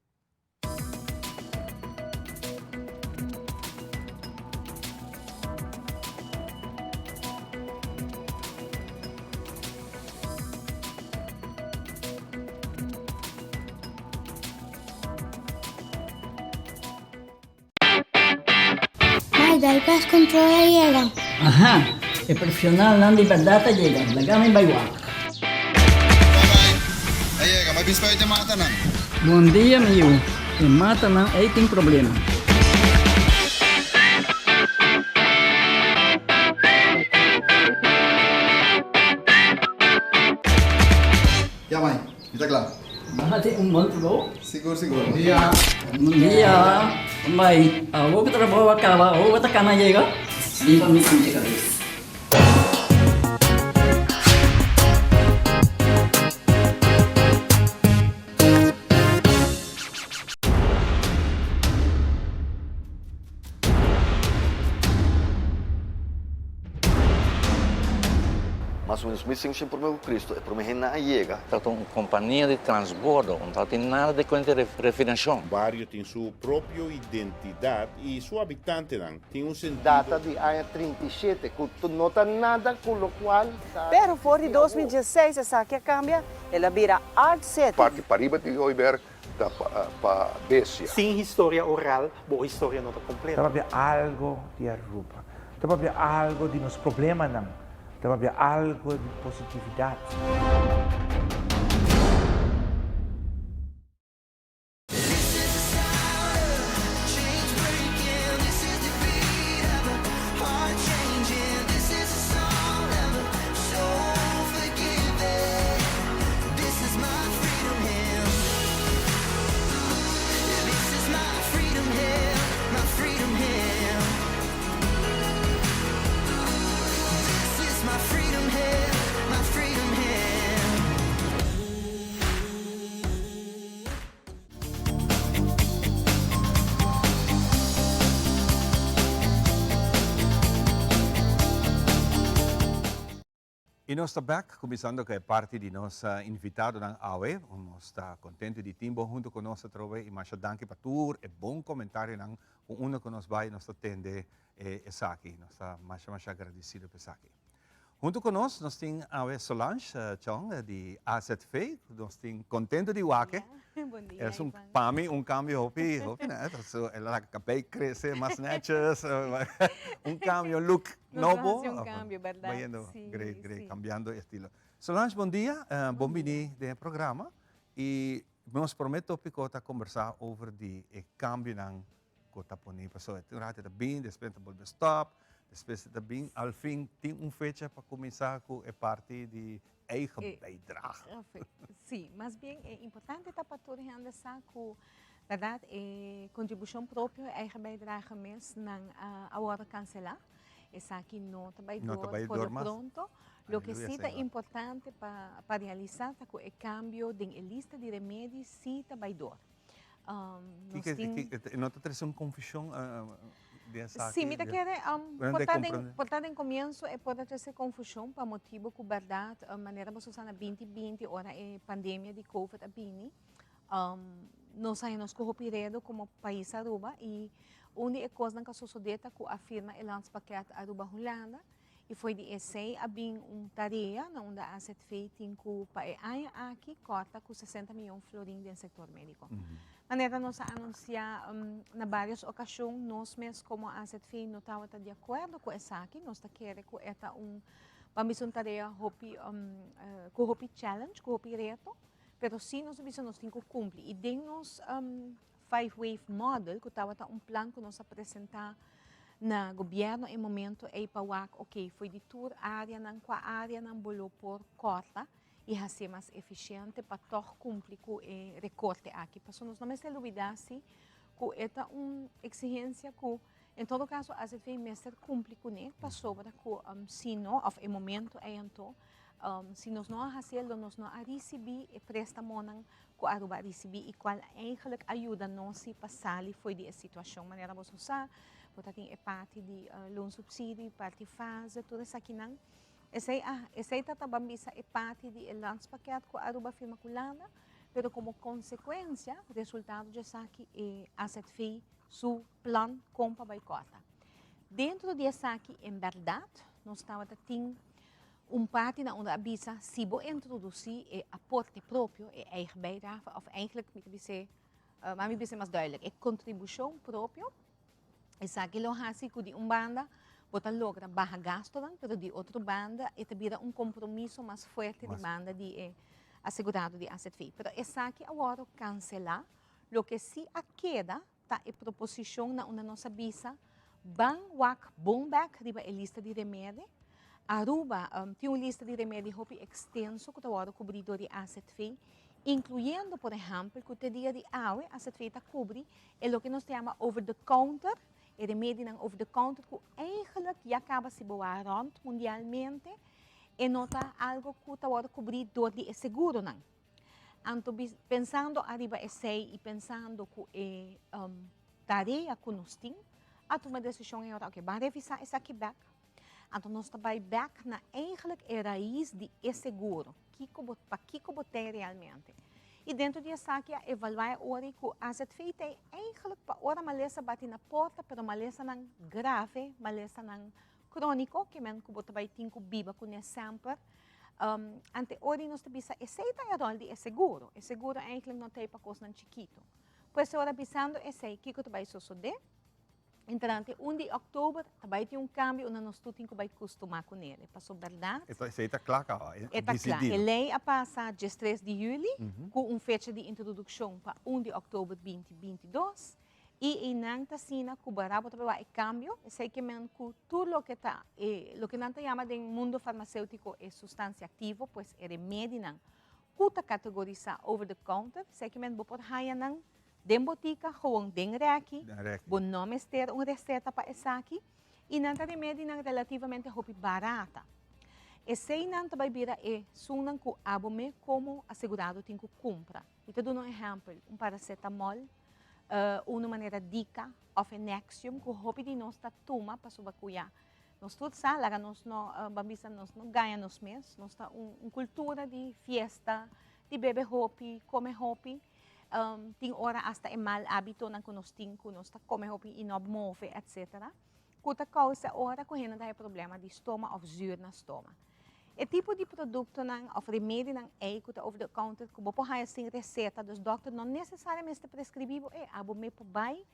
[SPEAKER 20] Dal pest control llega.
[SPEAKER 21] Ajá, el profesional Nandi Verdata llega. La gama en Baywak.
[SPEAKER 22] Llega, may bispo ito mata na.
[SPEAKER 21] Buen día, miyo. En mata na ay ting problema.
[SPEAKER 22] Ya, may. Kita claro.
[SPEAKER 21] Mahati un month ago.
[SPEAKER 22] Siguro, siguro.
[SPEAKER 21] Buen día. Buen día. May, huwag ka trabaho ka ba? Huwag ka na llega. Hindi pa minsan llega.
[SPEAKER 23] Mas o missing siya por meu Cristo, é por mim na llega. Trata uma companhia de transbordo, não tem nada de conta de refinação.
[SPEAKER 24] O barrio tem sua própria identidade e seu habitante tem sentido.
[SPEAKER 25] Data de área 37, que não tem nada com o qual...
[SPEAKER 11] Pero for de 2016, essa aqui cambia, ela vira Art City.
[SPEAKER 23] Parte Pariba de Oiber para Bécia.
[SPEAKER 25] Sem história oral, boa história não está completa.
[SPEAKER 26] Deve haver algo de Aruba, deve haver algo de nos problemas não. Deve haver algo de positividade.
[SPEAKER 1] E nós estamos back, começando com a parte de nosso invitado na AUE. Nós estamos contentes de Timbo junto com nós trove e mais danke para tudo e bom comentário com um que nos vai nos atender essa aqui. Nós estamos mais agradecidos por isso aqui. Junto conosco, nós temos a Solange Chong, de AZV, nós temos contento de Wake.
[SPEAKER 3] Bom dia,
[SPEAKER 1] É
[SPEAKER 3] Ivan.
[SPEAKER 1] para mim cambio, hopi, né? Ela acabei de crescer mais netras, cambio, look novo.
[SPEAKER 3] Cambio, verdade?
[SPEAKER 1] Vendo,
[SPEAKER 3] Sim,
[SPEAKER 1] sim. Cambiando estilo. Solange, bom dia, bom venir do programa. E nós prometo picota conversar over de cambio na cota poni. Passou, tem rato de bem, depois de stop. Depois também, ao fim, tem fecha para começar com a parte de eigen bijdrage.
[SPEAKER 3] Sim, mas bem, é importante para todos andar com verdade, contribuição própria, eigen bijdrage mesmo, não agora cancelar. Essa aqui não vai por pronto. O que sim é importante para realizar é que o cambio de lista de remédios sim vai dar.
[SPEAKER 1] Não tem confusão.
[SPEAKER 3] Sim, me quer portar em começo é pode ter confusão para motivo que verdade a maneira como usar na 2020 ora é pandemia de COVID a bini nós saímos corropiredo como país Aruba e onde é coisa que sucedeu com a firma Landspaket Aruba Holanda e foi de esse a bem tarefa na onde a AZV tem que para aqui corta com 60 milhões de florins no setor médico. Maneira nós anunciar na várias ocasiões nós mesmos como a AZV não estava de acordo com essa aqui nós queremos que esta vamos uma tarefa com hopi challenge com hopi reto pero sim nós temos que cumprir e dentro five wave model que estava plano que nós apresentar na governo em momento é para ok foi de tour área não qua área não bolo por corta e ser mais eficiente para cumprir com o recorte aqui. Porque nós não se olvidar que esta exigência que, em todo caso, a AZV mestre cumpre com ele, para sobre que, se não, em momento, então, se nós não fazemos, nós não recebemos e prestamos que Aruba receber e qual eigenlijk ajuda nós a passar foi de situação. Maneira de usar, porque tem parte de loan subsídio, parte fase, tudo isso aqui não. Essa tatabambisa é parte do Landspaket que a Aruba firma Holanda, pero como consequência, o resultado de aqui é a AZV seu plano compra by cota. Dentro dessa aqui, em verdade, nós estamos tendo parte onde a bisa se vou introduzir é aporte próprio, é eigen bijdrage, of eigenlijk, maar me dizer mais duidelijk, é contribuição própria. Essa aqui lo hasi com de banda bota logra baja gasto, pero de outra banda é também compromisso mais forte de banda de assegurado de AZV. Pero essa aqui agora cancelar, lo que se queda tá é proposição na nossa visa, ban wak bombak riba é lista de remédio. Aruba tem uma lista de remédio hopi extenso que agora cobrido de AZV, incluindo, por exemplo, que o dia de aue AZV está cobre é o que nós chamamos over the counter. É remédio over the counter que eigenlijk já acaba se boar rond mundialmente e não está algo que está agora cobrido door de seguro não. Então pensando arriba esse e pensando que é tarefa que nós temos, a tomar decisão é ok, vamos revisar essa aqui back. Então nós estamos back na eigenlijk é raiz de seguro, para que botei realmente. E dentro dessa aqui, evaluar ora que a AZV tem eigenlijk para ora malesa bate na porta, pero malesa não grave, malesa não crônico, que men que bota vai ter que biba com sempre. Ante ora nós temos aceita a rol de seguro. E seguro eigenlijk não tem para coisa chiquito. Pois ora pensando esse que vai suceder. Entrante 1 de outubro, vai ter cambio onde nós temos que acostumar com ele. Passou verdade?
[SPEAKER 1] Então, isso está claro.
[SPEAKER 3] Está claro. A lei a passar dia 3 de julho, com fecha de introdução para 1 de outubro de 2022. E em Tassina, que o barato vai cambio, sei que tudo o que está, o que não chama de mundo farmacêutico é substância ativa, pois é remédio, que está categorizado over the counter, sei que vou por raia não. Den botica, gewoon den reki. Bom nome ter uma receita para essa aqui. E não tem remédio relativamente barata. E se não vai vir sunan que abome como assegurado tem que comprar. Então dou um exemplo, paracetamol, uma maneira dica, of Nexium, que hopi de nós está toma para subacuya. Nós tudo sabe, nós não bambisa nós não ganha nós mesmos, nós está cultura de festa, de beber hopi, comer hopi. Tem hora hasta mal hábito na nós temos, nós come hopi e não move, etc. kuta causa ora ko hena daí problema de estômago ou zuur na estômago. E tipo de produto nang of remédio nang ei kuta over the counter ko bopo haya sing receita dos doctor não necessariamente prescrevivo abo me po bai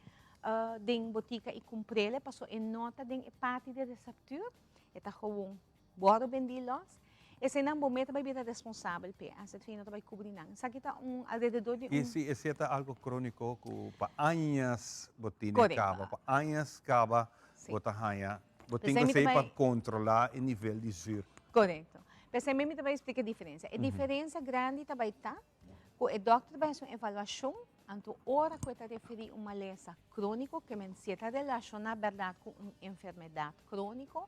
[SPEAKER 3] ding botica e comprele passo e nota ding e parte de receptor eta gewoon boro bendilos. Esse não momento vai vir responsável pe as het fino vai cobrir nang. Sa kita alrededor de
[SPEAKER 1] esse é algo crônico que pa anos botina cava, pa anos cava bota haya. Botinho sei para controlar o nível de zuur.
[SPEAKER 3] Correto. Pensei mesmo vai explicar a diferença. A diferença grande também tá, que o doutor vai fazer uma avaliação, anto hora que está referir uma lesão crônica que se está relacionada verdade com uma enfermidade crônica,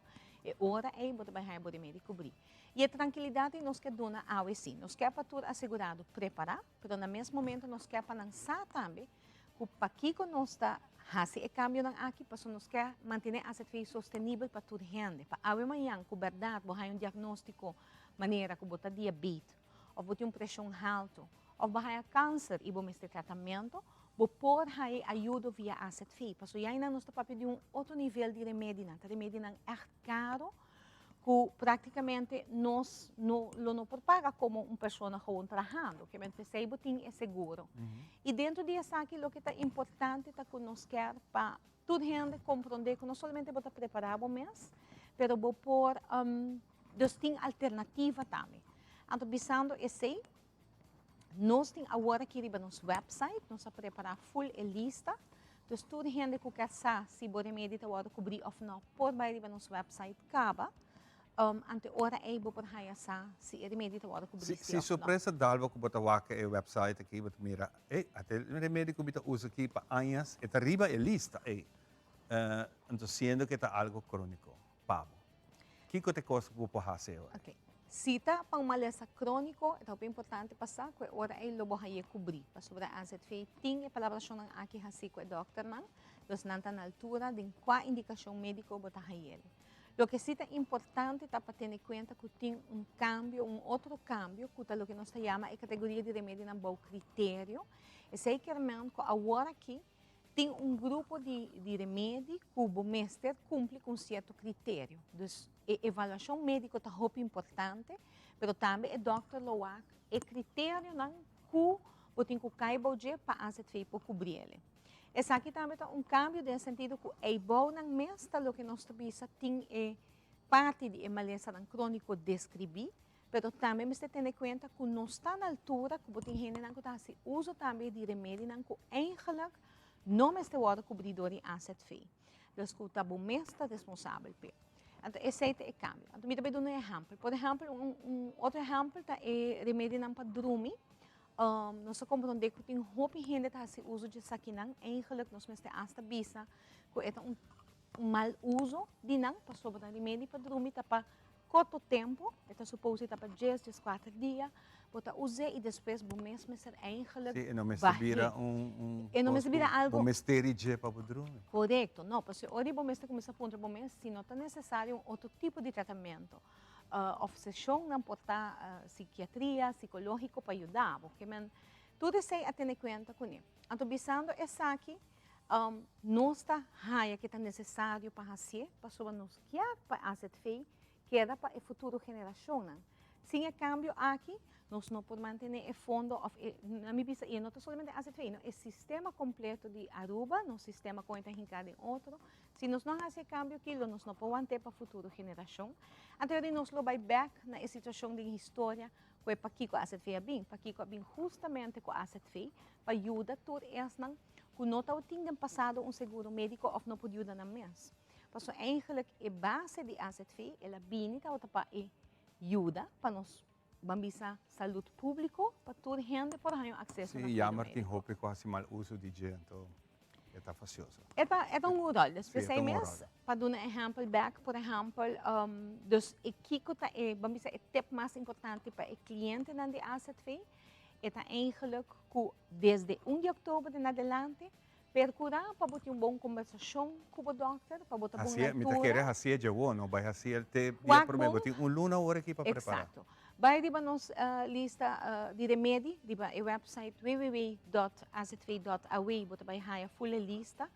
[SPEAKER 3] e hora é você vai o remédio cobrir. E a tranquilidade nos quer dar a sim, nos quer para tudo assegurado preparar, mas no mesmo momento nos quer para lançar também, que para que nós está fazendo o cambio aqui, para nos quer manter a situação sustentável para toda a gente. Para amanhã, com verdade, você um diagnóstico maneira que você diabetes, ou você pressão alta, ou você câncer e você tem tratamento, você pode ajuda via a situação. Porque já ainda nós estamos pedindo outro nível de remédio, o remédio é caro, que praticamente nós não paga como uma pessoa que trabalhando, que você tem seguro. E dentro disso aqui, o que é importante é que nós queremos para toda gente compreender que não somente você preparar o mês, mas você tem alternativa também. Então, pensando esse, nós temos agora aqui no nosso website, nós preparar full lista. Então, toda gente que quer saber se o remédio está cobrir ou não, pode ir no nosso website, acaba. Ante ora é bom para haya sa se remédio tá agora cobrir.
[SPEAKER 1] Se surpresa dalva que bota waka e website aqui bota mira até remédio que bota usa aqui para anos e arriba é lista então sendo que tá algo crônico pavo que te coisa que vou fazer agora.
[SPEAKER 3] Ok, se tá para uma lesão crônico é bem importante passar que ora é lobo haya cobrir para sobre a ZF tem a palavra chama aqui assim com o doctor não dos não tá na altura de qual indicação médico bota haya. Lo que sí es importante para tener en cuenta que tiene un cambio, un otro cambio, que es lo que nos llama la categoría de remedio en buen criterio. Es que ahora aquí tiene un grupo de remédios que o mestre cumple con cierto criterio. Entonces, la evaluación médica es muy importante, pero también el doctor lo hace el criterio que o tiene que cair para hacer cobrir. Esse aqui também é cambio no sentido que é bom não mês, o que nós também tem parte de maleza crônico descrever, mas também me tem em conta que não está na altura que tem gente que se usa também de remédio que eigenlijk não está hora cobridor de asset fee. Então, que está bom mês está responsável por. Então, esse é o cambio. Então, me também dou um exemplo. Por exemplo, outro exemplo é remédio para dormir. Nós compreendemos que tem muita gente que faz uso de saquinang, eigenlijk nós mesmo hasta bisa que é mal uso de não para sobre o remédio para dormir para curto tempo, é suposto para 10, 4 dias, para usar e depois o mesmo ser eigenlijk
[SPEAKER 1] sim, não me vira
[SPEAKER 3] não me vira algo
[SPEAKER 1] um mistério para dormir.
[SPEAKER 3] Correto, não, porque hoje o mesmo começa a ponto se não é necessário outro tipo de tratamento. Obsessão não pode estar psiquiatria, psicológico para ajudar, porque tudo isso é a ter em conta com ele. Então, pensando essa aqui, não está raia que é necessário para fazer, para sobre nós quer para fazer feio, queda para a futura geração. Sem cambio aqui, nós não podemos manter o fundo, na minha vista, e não somente fazer feio, é o sistema completo de Aruba, no sistema que está hincado em outro. Se nós não fazemos cambio aquilo, nós não podemos manter para a futura geração. Então, nós vamos back na situação de história, que é para que o asset feio bem, para que o bem justamente com o asset feio, para ajudar todos eles que não tinham passado seguro médico ou não pode ajudar na mês. Porque eigenlijk a base de asset feio, ela bem para ajuda para nós bambisa saúde pública para toda gente por ter acesso.
[SPEAKER 1] Sim, jammer tem roupa quase mal uso de gente, então é facioso.
[SPEAKER 3] É rol, especialmente para dar um exemplo back, por exemplo, dus Kiko é bambisa é tip mais importante para o cliente na de asset fee, é eigenlijk que desde 1 de outubro em adelante percurar para botar boa conversação com o doctor, para botar boa leitura.
[SPEAKER 1] Me querer fazer de não vai fazer te botar luna hora aqui para preparar.
[SPEAKER 3] Exato. Vai diba nos lista de remédio, diba o website www.azv.aw, bota vai haya full lista,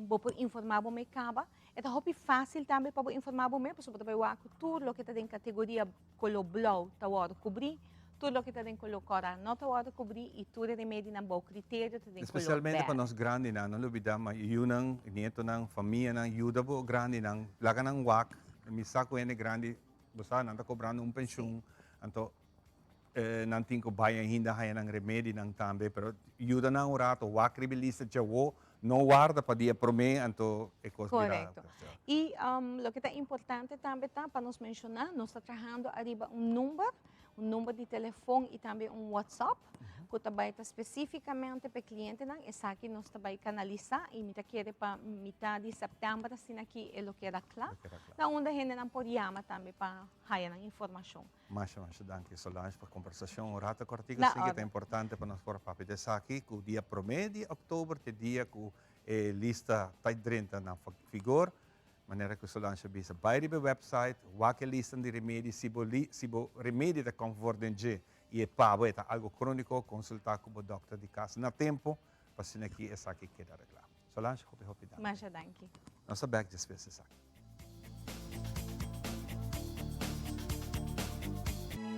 [SPEAKER 3] vou por informar o mercado É hobby fácil também para informar você, porque você vai tudo o que está em categoria color blau, tá hora cobrir, tudo o que está em color coral, não tá hora cobrir e tudo é remédio na bom critério tá em color
[SPEAKER 1] Especialmente para nós grandes, não olvidamos, yun ang nieto ng família ng yuda po grande ng laga ng wak, misa ko ene grande, basta nanta cobrando pensão, anto nantin ko bayan hinda haya ng remédio ng tambe, pero yuda na ang rato, wak ribilista jawo, no guarda para dia prome, anto
[SPEAKER 3] correto. E o que é importante também para nos mencionar, nós estamos trabalhando arriba número de telefone e também WhatsApp, que trabalha especificamente para cliente, essa aqui nós trabalhamos canalizar e me quer para metade de setembro, assim aqui é o que era claro. Na onde a gente não pode chamar também para raiar informação.
[SPEAKER 1] Mas danke Solange para a conversação, o rato cortigo sim que é importante para nós for papi dessa aqui, que o dia promedio de outubro, que dia que lista tá 30 na figura. Maneira que Solange bisa by the website, wake lista de remédios, se bo remédio da confortante e pabo é algo crônico, consultar com o doctor de casa na tempo, para se aqui essa aqui queda arreglar. Solange, hope dá.
[SPEAKER 3] Mas danke.
[SPEAKER 1] Nossa back despesa essa aqui.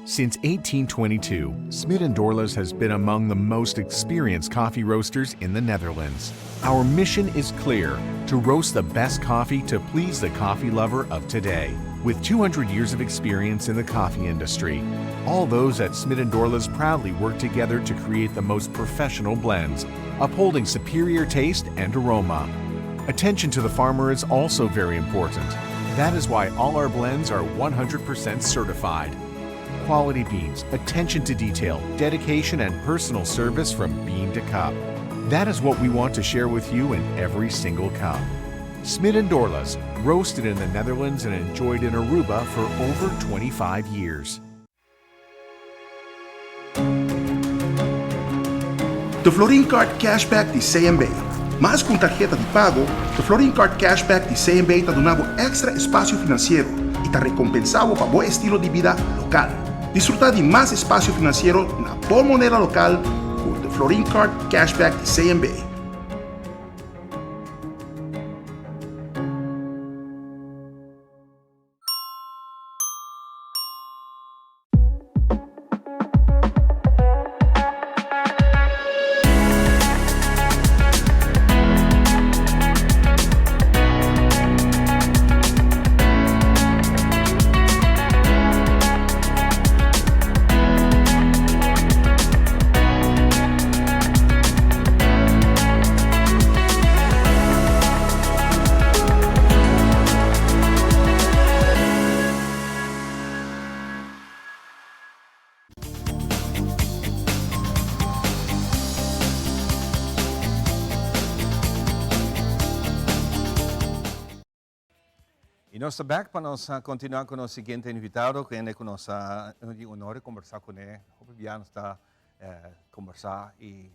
[SPEAKER 5] Since 1822, Smit & Dorlas has been among the most experienced coffee roasters in the Netherlands. Our mission is clear: to roast the best coffee to please the coffee lover of today. With 200 years of experience in the coffee industry, all those at Smit & Dorlas proudly work together to create the most professional blends, upholding superior taste and aroma. Attention to the farmer is also very important. That is why all our blends are 100% certified. Quality beans, attention to detail, dedication, and personal service from bean to cup. That is what we want to share with you in every single cup. Smit & Dorlas, roasted in the Netherlands and enjoyed in Aruba for over 25 years.
[SPEAKER 6] The Florin Card Cashback de CMB. Mas com tarjeta de pago, o Florin Card Cashback de CMB está dando extra espaço financeiro e está recompensado para bom estilo de vida local. Disfrutar de mais espaço financeiro na boa moneda local com o Florin Card Cashback de CMB.
[SPEAKER 1] E nós back para nós continuar com o seguinte invitado, que é com nós honor conversar com ele. Obrigado está conversar e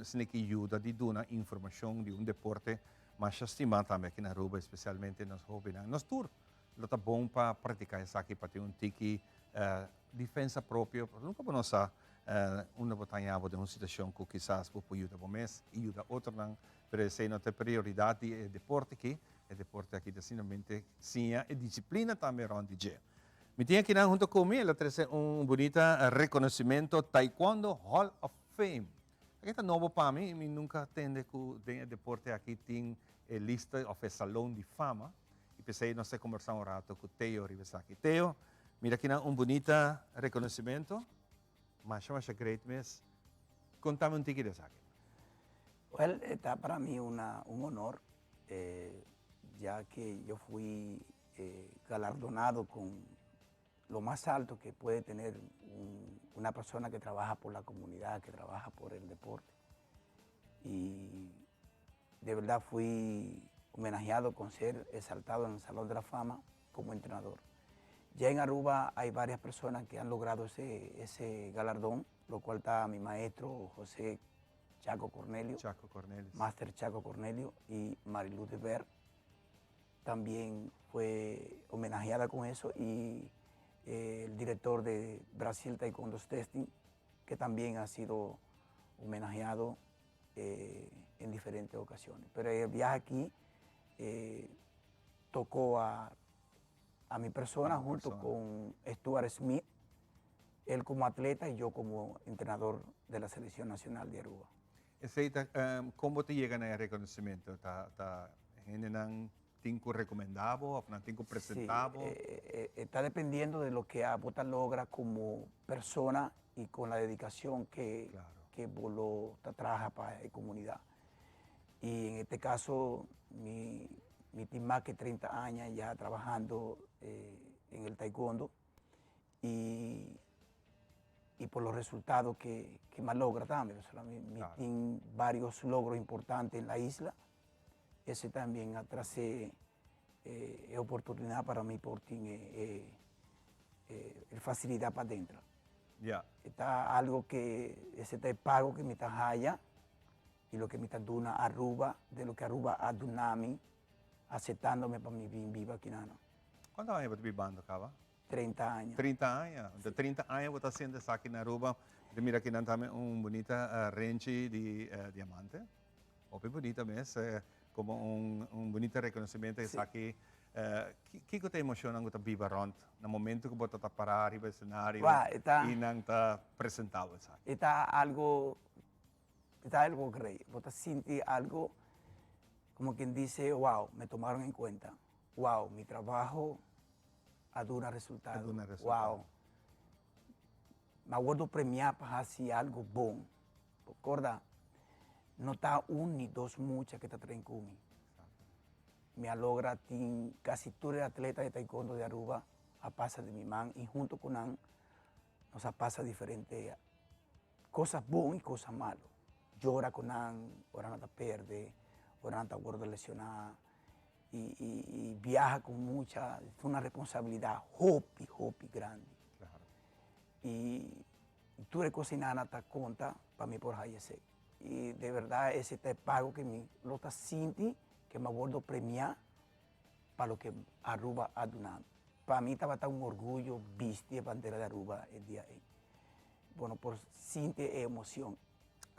[SPEAKER 1] se que ajuda de dar informação de deporte, mas estimar também aqui na Aruba, especialmente nos jovens, nos tour. Lo tá bom para praticar isso aqui para ter tiki defesa própria, nunca para nós uma batalha de uma situação que quizás por ajuda um mês e ajuda outro não, mas se não tem prioridade de deporte aqui. O deporte aqui decididamente sim e disciplina também onde je. Me tinha aqui junto comigo, ela trouxe bonito reconhecimento Taekwondo Hall of Fame. Aqui é novo para mim, eu nunca entendo que o deporte aqui tem lista of salão de fama. E pensei nós conversar rato com o Theo Rivesaki. Theo, mira aqui bonito reconhecimento, mas chama-se Great Miss. Contame tiquito dessa aqui.
[SPEAKER 8] Well, está para mí un honor. Ya que yo fui galardonado con lo más alto que puede tener una persona que trabaja por la comunidad, que trabaja por el deporte. Y de verdad fui homenajeado con ser exaltado en el Salón de la Fama como entrenador. Ya en Aruba hay varias personas que han logrado ese galardón, lo cual está mi maestro José Chaco Cornelio, Master Chaco Cornelio y Mariluz de Ver. También fue homenajeada con eso y el director de Brasil Taekwondo Testing, que también ha sido homenajeado en diferentes ocasiones. Pero el viaje aquí tocó a mi persona junto con Stuart Smith, él como atleta y yo como entrenador de la Selección Nacional de Aruba.
[SPEAKER 1] ¿Cómo te llegan el reconocimiento? ¿Tienen tinco recomendado o tinco presentado?
[SPEAKER 8] Sí, está dependiendo de lo que vos logra como persona y con la dedicación que vos trabajas para la comunidad. Y en este caso, mi tiene más que 30 años ya trabajando en el taekwondo y por los resultados que más logra también. O sea, tiene varios logros importantes en la isla. Ese también trae oportunidad para mí por facilidad para adentro. Está algo que ese te pago que me está allá y lo que me está dando Aruba, de lo que Aruba ha dado a mí, aceptándome para mi viva aquí.
[SPEAKER 1] ¿Cuántos años estás viviendo acá?
[SPEAKER 8] 30 años.
[SPEAKER 1] 30 años. De 30 años vos estás haciendo aquí en Aruba. Mira aquí también un bonita range de diamante. Muy bonita, ¿ves? Como un bonito reconocimiento de aquí. ¿Qué te emociona cuando estás viva rond? En el momento que vos estás parado arriba del escenario y no estás presentado.
[SPEAKER 8] Está algo great. Vos sientes algo como quien dice, wow, me tomaron en cuenta. Wow, mi trabajo ha dado un resultado. Wow. Me acuerdo premiar para hacer algo bueno. Recuerda, no está un ni dos muchas que te traen conmigo. Me logra casi todos los atletas de taekwondo de Aruba a pasa de mi man y junto con él nos pasa diferentes cosas buenas y cosas malas. Llora con él, ahora no te pierde, ahora no te acuerdo lesionada. Y viaja con mucha, es una responsabilidad hopi grande. Claro. Y tú de cocinar no te cuenta para mí por ahí ese. Y de verdad ese te pago que me lo está sintiendo, que me acuerdo premiar para lo que Aruba ha donado. Para mí estaba un orgullo vestir bandera de Aruba el día ahí. Bueno, por sentir emoción.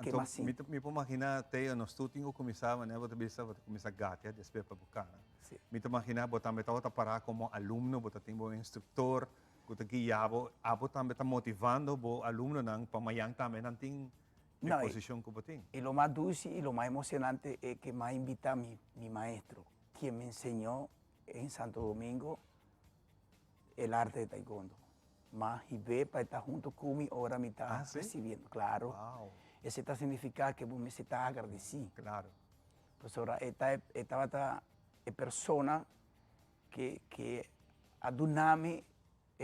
[SPEAKER 1] Então, me puedo imaginar que no estudo começava, né, você começa a gatar, depois para buscar. Me puedo imaginar, você também estava parar como aluno, você tem um instrutor, você guiava, você também está motivando o aluno para amanhã também não tem a posição que você tem.
[SPEAKER 8] Y lo más dulce y lo más emocionante es que me invita a mi maestro, quien me enseñó en Santo Domingo el arte de taekwondo. Más y ve para estar junto conmigo, ahora me está recibiendo, claro.
[SPEAKER 1] Wow.
[SPEAKER 8] Ese está significa que vos me estás agradecido.
[SPEAKER 1] Claro.
[SPEAKER 8] Pues ahora esta persona que ha dado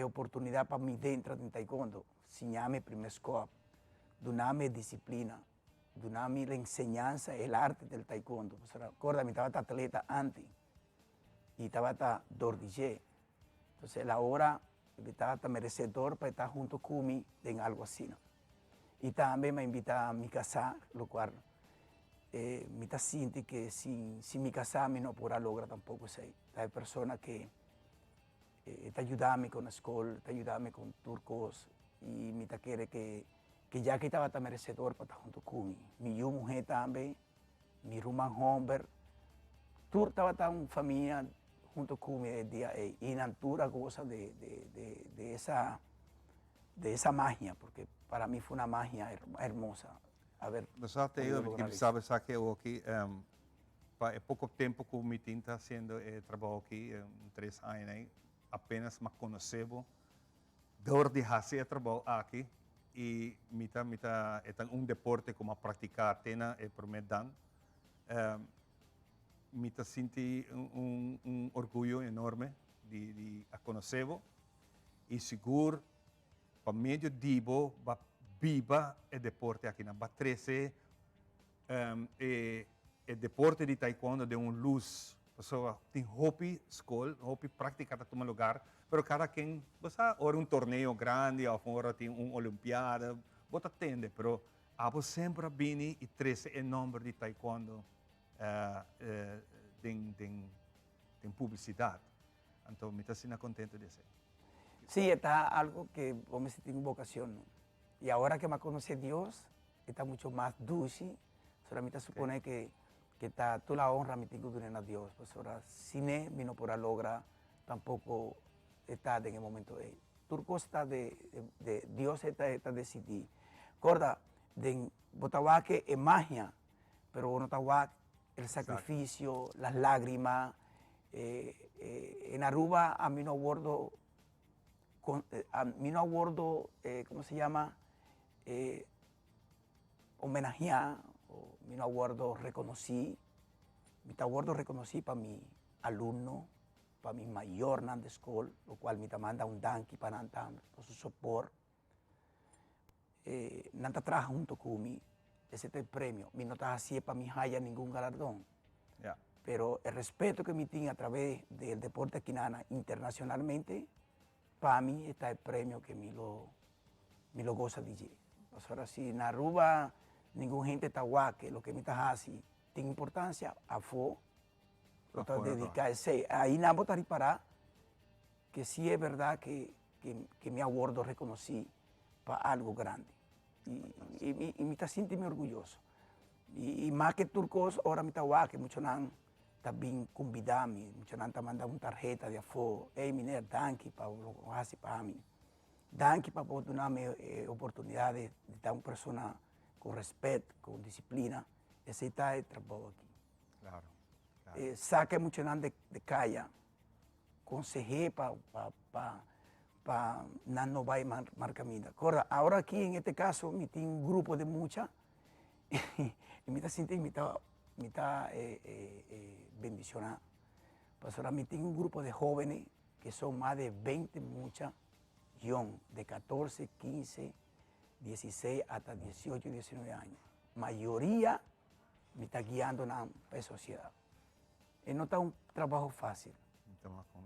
[SPEAKER 8] oportunidad para mí dentro del taekwondo, enseñarme primer scope, darme disciplina, darme la enseñanza, el arte del taekwondo. Pues ahora, acuérdame, estaba atleta antes y estaba dordillé. Entonces la hora estaba merecedor para estar junto conmigo en algo así, ¿no? Y también me invita a mi casa, lo cual me está sintiendo que sin mi casa no podrá lograr tampoco eso. Hay personas que está ayudando con la escuela, está ayudando con turcos y me quiere que ya que estaba tan merecedor para estar junto conmigo. Mi mujer también, mi Roman Homber, tú estaba tan familia junto conmigo el día y en altura cosa de esa magia, porque para mí fue una magia hermosa. A ver,
[SPEAKER 1] Você sabe que eu aqui, há pouco tempo que me está haciendo trabalho aqui, 3 anos, apenas me conhecebo, de fazer trabalho aqui, e é um deporte como a praticar, tena por me dan, me está sentindo orgulho enorme de conhecê-lo, e seguro, para meio de va viva o deporte aqui na Batrese, o deporte de taekwondo de luz, pessoa tem hobby escola, hobby prática em todo lugar, mas cada quem, você ora torneio grande, ou fora tem olimpiada, você atende, mas há sempre bem e 13 em número de taekwondo tem publicidade, então me está sendo contente disso.
[SPEAKER 8] Sí, está algo que vos me sentí en vocación, ¿no? Y ahora que me conoce Dios, está mucho más dulce. Solamente supone que que está toda la honra me tengo que tener a Dios. Pues ahora, sin él, no podrá lograr tampoco estar en el momento de él. Turco está de Dios está decidir. Corda, de botabaque es magia, pero botabaque el sacrificio, las lágrimas. En Aruba a mí no abordo, ¿cómo se llama? Homenajear, o mi no abordo reconocí para mi alumno, para mi mayor nan de escuela, lo cual me manda un danki para nantam por su soporte. Nanta trabaja junto conmigo, ese es el premio. Mi no está así para mi haya ningún galardón.
[SPEAKER 1] Yeah.
[SPEAKER 8] Pero el respeto que me tiene a través del deporte aquinana internacionalmente, para mí está el premio que me lo goza DJ. Pues ahora si en Aruba ningún gente está guay, que lo que me está así tiene importancia, a fo, lo está dedicarse. Ahí nada más para que sí es verdad que mi abordo reconocí para algo grande. Y me está sintiendo orgulloso. Y más que turcos, ahora me está guay, que muchos han también convidado, muchos han mandado una tarjeta de afo, hey, miner, danke para lo que hace para mí. Danke para darme oportunidad de estar una persona con respeto, con disciplina. Ese está el trabajo aquí.
[SPEAKER 1] Claro.
[SPEAKER 8] Saca mucho de calle, consejé para no vaya mar camino. Ahora aquí en este caso me tengo un grupo de muchas y me está sintiendo, me está bendicionado. Pues ahora me tengo un grupo de jóvenes que son más de 20 muchas, de 14, 15, 16 hasta 18, 19 años. Mayoría me está guiando en la sociedad. No está un trabajo fácil,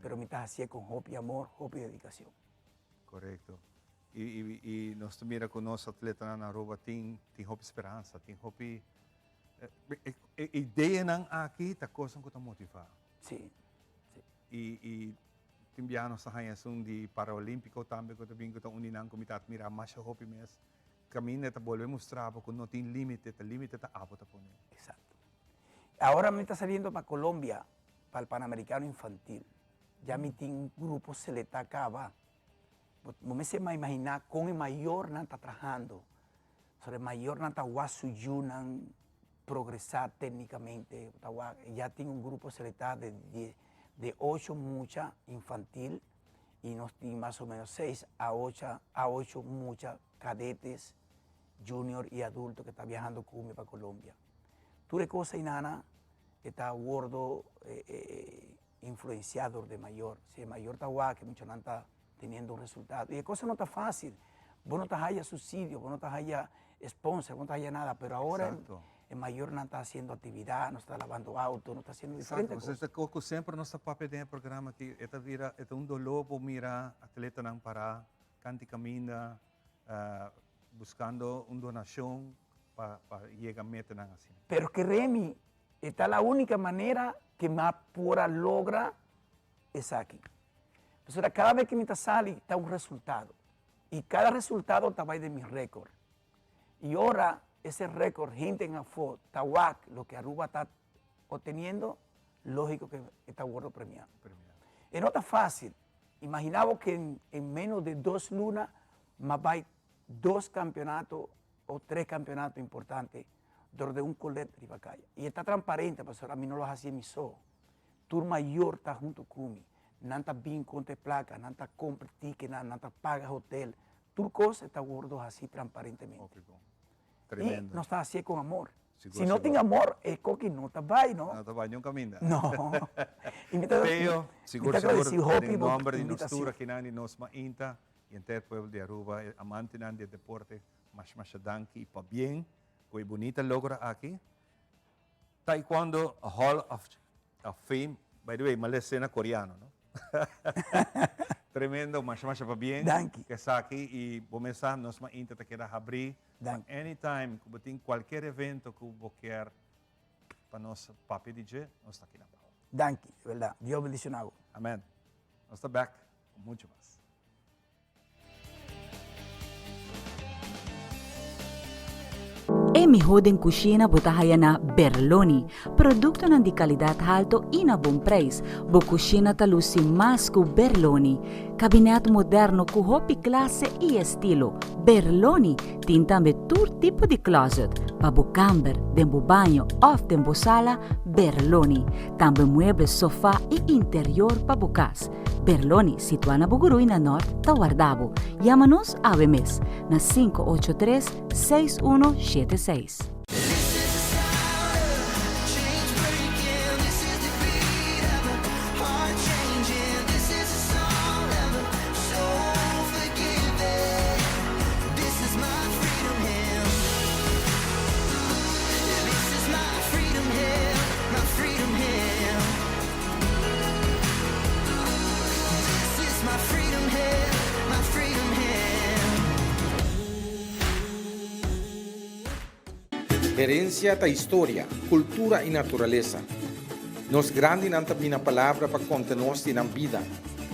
[SPEAKER 8] pero me está haciendo con hope y amor, hope y dedicación.
[SPEAKER 1] Correcto. Y nós mira com nossos atletas na Aruba tem hope esperança, tem hope ideia não aqui tá coisa que tá motivar.
[SPEAKER 8] Sim.
[SPEAKER 1] E tem biano sa hanya de Paralímpico também que também que tá uninang comitat mira mais hope mes caminho tá volver mostrar porque não tem limite tá abo tá poner.
[SPEAKER 8] Exacto. Ahora me está saliendo para Colombia, para el Panamericano Infantil. Ya mi team grupo se le está acaba. No me sé más imaginar con el mayor no está trabajando. Sobre el mayor no está guasuyunan progresar técnicamente. Ya tiene un grupo se le está de 8 muchas infantil y nos tiene más o menos 6 a 8 muchas cadetes, junior y adultos que están viajando conmigo para Colombia. Tú de cosa y nana está gordo influenciador de mayor. Si el mayor está guay, que mucho no está teniendo un resultado. Y la cosa no está fácil. Vos no estás allá subsidio, vos no estás allá sponsor, vos no estás allá nada, pero ahora el mayor no está haciendo actividad, no está lavando auto, no está haciendo diferentes cosas.
[SPEAKER 1] Você está sempre nossa papel dentro do programa que é um dolor para mirar atleta não parar, canti caminha, buscando uma donação para llegar a meta não assim.
[SPEAKER 8] Pero que Remy, esta es la única manera que más pura logra es aquí. Pues ahora, cada vez que me sale, está un resultado. Y cada resultado está de mi récord. Y ahora, ese récord, gente en Afo, Tahuac, lo que Aruba está obteniendo, lógico que está gordo premiado. Y no está fácil. Imaginaba que en menos de 2 lunas, más hay 2 campeonatos o 3 campeonatos importantes de un colete de Bacaya. Y está transparente, pues ahora a mí no lo hacía mi so. Tour mayor está junto conmigo. Nanta bien contra placa, nanta compra ticket, nanta paga hotel. Tu cosa está gordo así transparentemente.
[SPEAKER 1] Tremendo.
[SPEAKER 8] Y no está así con amor.
[SPEAKER 1] Seguro,
[SPEAKER 8] si no tiene amor, es que no está bien, ¿no?
[SPEAKER 1] No está bien, no camina.
[SPEAKER 8] No.
[SPEAKER 1] Teo, seguro, em nome de nós tour aqui na nós mainta e inteiro povo de Aruba, amante de deporte, mas danke e para bem, que bonita logra aqui. Taekwondo Hall of Fame, by the way, malesena coreano, ¿no? Tremendo, mas para bem.
[SPEAKER 8] Danke.
[SPEAKER 1] Que está aqui e começar nós mainta te queda abrir. Anytime, que tem qualquer evento que você quer para nós papi DJ, nós está aqui na mão.
[SPEAKER 8] Danke, de verdad. Dios bendicionado.
[SPEAKER 1] Amén. Nós está back com muito mais.
[SPEAKER 4] E melhor em cozinha botahaya na Berloni, produto de qualidade alto e na bom preço. Bo cozinha talusi mais com Berloni. Gabinete moderno com hobby classe e estilo. Berloni tem também todo tipo de closet. Para o camper, dentro do banho ou dentro da sala, Berloni. Também muebles, sofá e interior para o casa. Berloni, situada na Bugurui, na Norte, Taguardabo. Chama-nos AVMES, na 583-6176.
[SPEAKER 26] Herencia da história, cultura e natureza. Nos grande nanta bina palavra para conta-nos de na vida.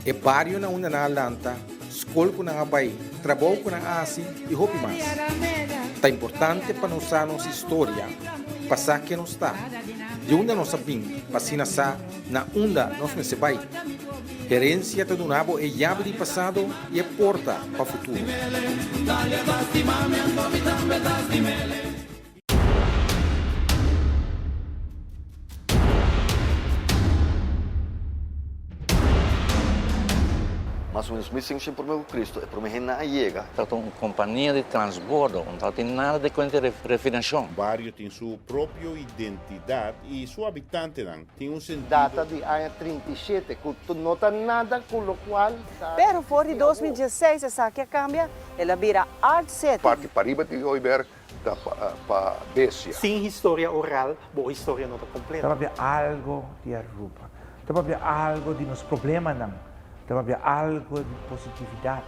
[SPEAKER 26] E barrio na una na lanta, escola com na abai, trabalho com na asi e hopi mais. Tá importante para nós a nossa história, passar que nos está. De onde nós sabim, passina sa na onda nós me se vai. Herencia do nabo é chave de passado e é porta para o futuro.
[SPEAKER 23] Mas o missing por meu Cristo é para mim na chega. Trata uma companhia de transbordo, não tem nada de conta de refinação.
[SPEAKER 24] O bairro tem sua própria identidade e seu habitante tem um sentido.
[SPEAKER 25] Data de ano 37, que não tem nada com o qual...
[SPEAKER 7] Pero for de 2016, essa que cambia, ela vira Art City.
[SPEAKER 9] Parte para riba de Oiber para Bessia.
[SPEAKER 10] Sem história oral, boa história não está completa.
[SPEAKER 26] Deve haver algo de Aruba. Deve haver algo de nos problemas não. Deve haver algo de positividade.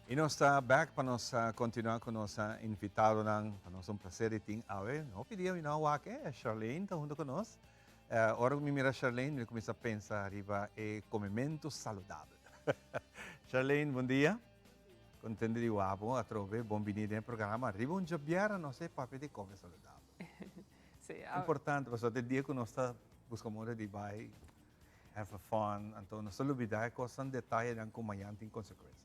[SPEAKER 1] E nós estamos back para nós continuar com nosso invitado, para nós um prazer e ting awe. Não pedimos não wake, a Charlene está junto conosco. Ora que me mira Charlene, eu começo a pensar arriba é comimento saudável. Charlene, bom dia. Contente de guapo, a trove, bem-vindo ao programa. Arriba um jabiara, não sei, papo de comer saudável.
[SPEAKER 12] Sim,
[SPEAKER 1] importante, porque até dia que nós estamos buscando de vai, have fun, então nós só olvidar coisas em detalhe não como amanhã tem consequências.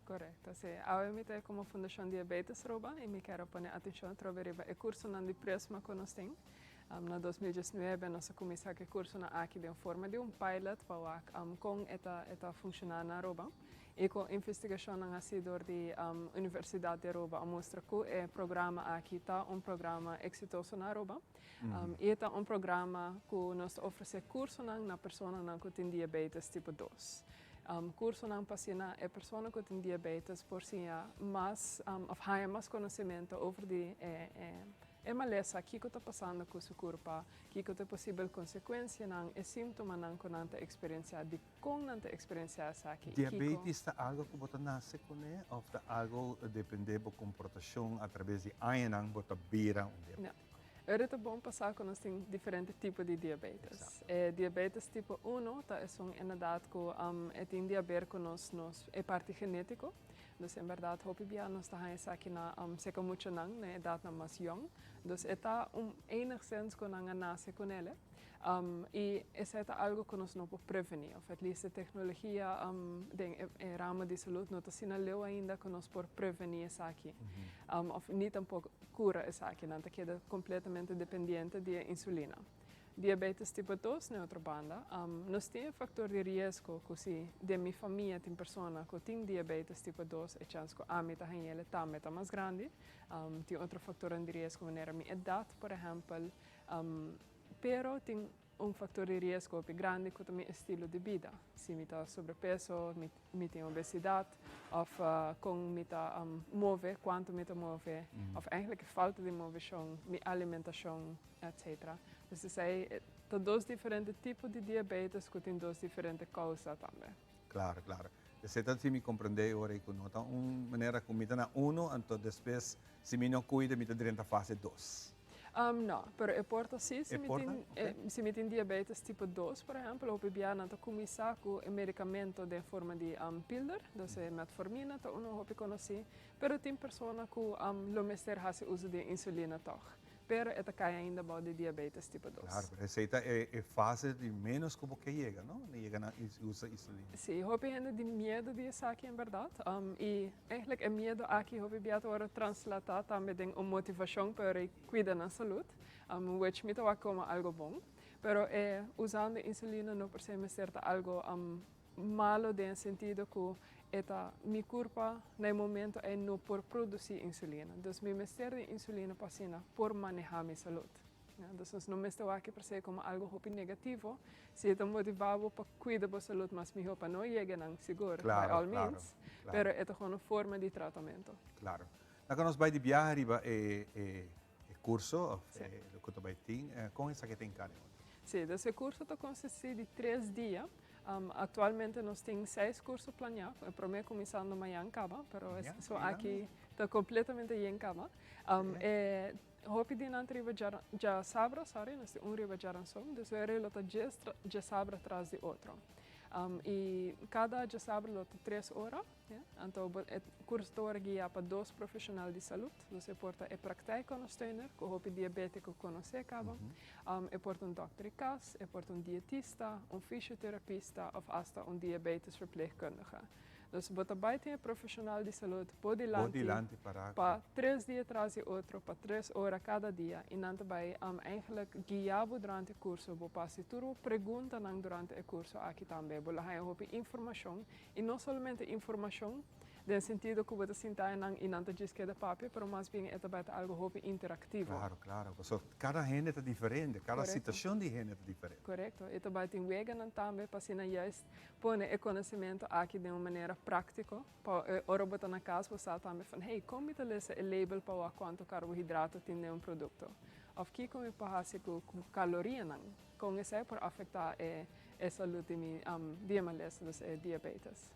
[SPEAKER 12] Correto, sim. Eu me tenho como Fundação Diabetes Roba e me quero pôr atenção sobre o curso de próxima que nós temos. Na 2019, nós começamos o curso aqui de forma de pilot para como está funcionando na Roba. E com investigação na cidade de Universidade de Roba, mostra que o programa aqui está programa exitoso na Roba. E está programa que nós oferece curso na pessoa que tem diabetes tipo 2. Curso na paciente é pessoa que tem diabetes por si mais conhecimento sobre é maleza que está passando com seu corpo, que é possível consequência não é sintoma não com nanta experiência de com nanta experiência aqui.
[SPEAKER 1] Diabetes é algo que você nasce com ele ou é algo depende da comportação através de anos não você vira diabetes?
[SPEAKER 12] É bom passar que nós temos diferentes tipos de diabetes. Diabetes tipo 1 é uma idade que tem diabetes que é parte genética. Então, em verdade, nós estamos aqui na seca muito na idade mais jovem. Então, é enigszins que nós nasce com ele. E isso é algo que nós não podemos prevenir. Ou seja, a tecnologia em ramo de saúde não está sendo ainda que nós podemos prevenir isso aqui. Ou nem tampouco cura isso aqui, não está completamente dependente de insulina. Diabetes tipo 2, na outra banda, nós temos fator de risco que se de minha família tem pessoa que tem diabetes tipo 2, a chance que a meta ele está mais grande. Tem outro fator de risco maneira minha idade, por exemplo, pero tem fator de risco grande que também estilo de vida. Se me está sobrepeso, me tem obesidade, ou com me está move, quanto me está move, ou eigenlijk falta de movição, minha alimentação, etc. Então, há dois diferentes tipos de diabetes que têm duas diferentes causas também.
[SPEAKER 1] Claro, claro. Você está me compreender agora que não uma maneira como está na 1, então depois se me não cuida me está dentro da fase 2.
[SPEAKER 12] No, pero é porta sim, se me tem diabetes tipo 2, por exemplo, o bebê não está começar com medicamento de forma de píldora, então metformina, tá não hope conheci, pero tem pessoa que lo mester hace uso de insulina toch. Pero esta cai ainda about de diabetes tipo 2.
[SPEAKER 1] Claro, a receita é fácil de menos como que chega, não? Chega na usa insulina.
[SPEAKER 12] Sim, hope gente de medo de isso aqui, em verdade. E eigenlijk é medo aqui, hope biat ora translatar também tem uma motivação para cuidar da saúde, which me toa como algo bom. Pero usando insulina não por ser certa algo malo de sentido que eta mi corpo no momento é não por produzir insulina. Então, mi mestre de insulina passina por manejar minha saúde. Então, não me estou aqui para ser como algo negativo. Se estou motivado para cuidar da saúde, mas mi roupa não chega não seguro, by all means. Pero é uma forma de tratamento.
[SPEAKER 1] Claro. Nós nós vai de viagem curso, o que tu vai ter, com essa que tem cara.
[SPEAKER 12] Sim, esse curso consiste de 3 dias. Atualmente nós temos 6 cursos planeados. O primeiro começando amanhã em Caba, mas só aqui está completamente em Caba. Hopi din antriva já sabra, sorry, nós temos riba já ransom, então é lota já sabra atrás de outro. E cada já sabra lota 3 horas. Então o curso está guiado para 2 profissionais de saúde. Você porta praktijk ondersteuner, que hopi diabético conhece Caba. Porta dokter in kas, porta diëtista, fysioterapista of hasta diabetesverpleegkundige. Dus bota buiten profissional de saúde, podilanti para 3 dias atrás de outro, para 3 horas cada dia. E não também eigenlijk guiado durante o curso, vou passar tudo pergunta durante o curso aqui também. Vou lá hopi informação e não somente informação, no sentido que você sentar e não diz que é de papel, mas mais bem é também algo hopi interativo.
[SPEAKER 1] Claro. So, cada gente é diferente, cada situação de gente é diferente.
[SPEAKER 12] Correto. E também tem wegen também para se juist pôr o conhecimento aqui de uma maneira prática. Para o robot na casa você também fala, hey, como te lê o label para quanto carboidrato tem um produto? Of que como para fazer com caloria não? Com isso é para afetar a saúde de minha diabetes.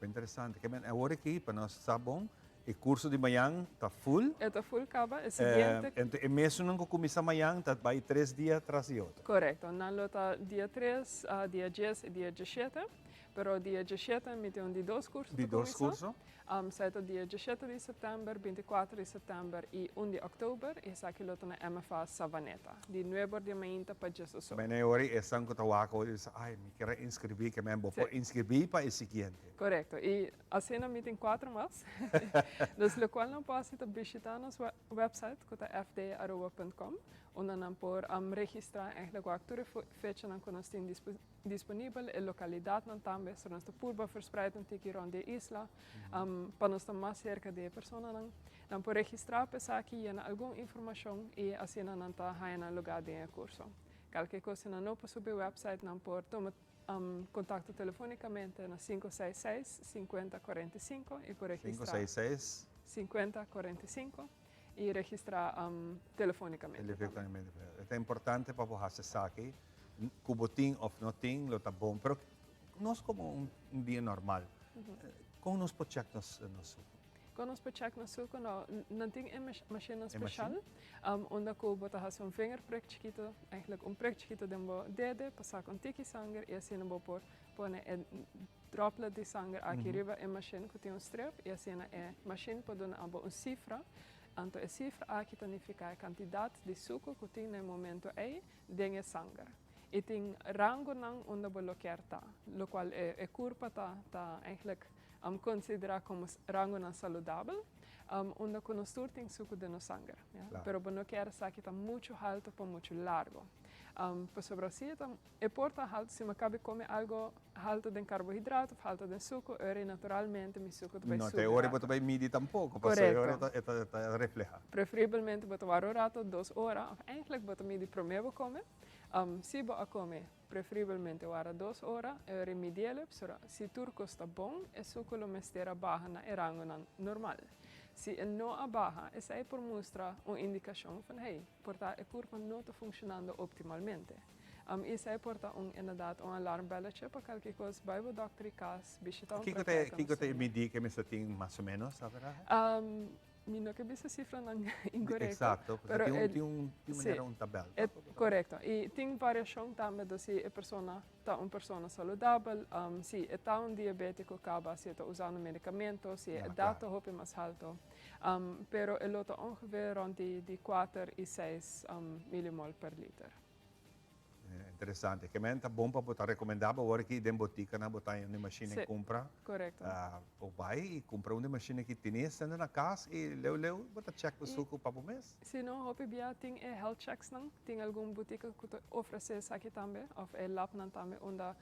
[SPEAKER 1] Interessante. Agora aqui, para nós está bom, o curso de manhã está full.
[SPEAKER 12] Está full, acaba, é seguinte.
[SPEAKER 1] E mesmo não começa amanhã, está vai 3 dias atrás de outro.
[SPEAKER 12] Correto. Não está dia 3, dia 10 e dia 17. Pero dia 17 me tem de 2 cursos.
[SPEAKER 1] De 2 cursos?
[SPEAKER 12] Sai dia 17 de setembro, 24 de setembro e 1 de outubro. E essa aqui lota na MFA Savaneta. De 9 de manhã para Jesus.
[SPEAKER 1] Bem, agora essa que eu vou dizer, me quero inscrever, que me vou inscrever para o seguinte.
[SPEAKER 12] Correto. E a cena me tem 4 mais. Dus lo qual não pode visitar nosso website, que é fda.aroa.com. onde não por registrar eigenlijk wat fecha não nós temos disponível a localidade não também se nós purba verspreid aqui rond de isla para nós estar mais cerca de pessoas não por registrar pensar aqui na alguma informação e assim não tá na lugar de curso qualquer coisa não para subir o website não por toma contato telefonicamente na 566 5045 e por registrar
[SPEAKER 1] 566
[SPEAKER 12] 5045 e registrar telefonicamente.
[SPEAKER 1] É importante para você saber como tem ou não tem, está bom, mas nós como dia normal, como nós podemos checar nosso
[SPEAKER 12] Quando nós checkamos no suco, não tem máquina especial, onde você faz vingerprick chiquito, eigenlijk prick chiquito de dedo, passar com tiki sangue e assim não pôr droplet de sangue aqui riba é máquina que tem strip e assim é máquina para dar cifra. Então, a cifra aqui significa a quantidade de suco que tem no momento aí dentro do sangue. E tem rango onde você quer estar, o qual é curva está eigenlijk considerado como rango saudável, onde nós tem suco no sangue. Mas você quer saber que está muito alto para muito largo. Por sobre isso, é importante se me cabe comer algo alto de carboidrato, alto de suco, naturalmente mi suco vai subir.
[SPEAKER 1] Não, agora você vai medir tampouco, porque agora está reflejado.
[SPEAKER 12] Preferivelmente você vai rato 2 horas, eigenlijk você medir primeiro comer. Se você comer, preferivelmente vai 2 horas, medir, se turco está bom, o suco lo mestera baixa na rango normal. Se não abaixa, isso é por mostrar uma indicação de hey, porta a curva não está funcionando optimalmente. Isso é porta alarmbelletje para qualquer coisa, vai ao doutor em casa, visitar
[SPEAKER 1] que você medir que você tem mais ou menos, sabe?
[SPEAKER 12] no che bisa cifra non incorrecta.
[SPEAKER 1] Esatto,
[SPEAKER 12] pero
[SPEAKER 1] tem um tabela.
[SPEAKER 12] Correcto. E tem variação também do se a persona tá uma persona saudável, se está um diabético acaba se está usando medicamento, se é data hope mais alto. Pero ele está ongeveer rond die 4 e 6 millimol per liter.
[SPEAKER 1] Interessante, che è buono per poter recomendare ora che in botica na botar una macchina e compra.
[SPEAKER 12] Corretto.
[SPEAKER 1] O vai e compra una macchina che tiene stando na casa e leu bota check per suco para o mês.
[SPEAKER 12] Se não, hope bia tem health checks não, tem algum botica que oferece aqui também, of lab nan também onde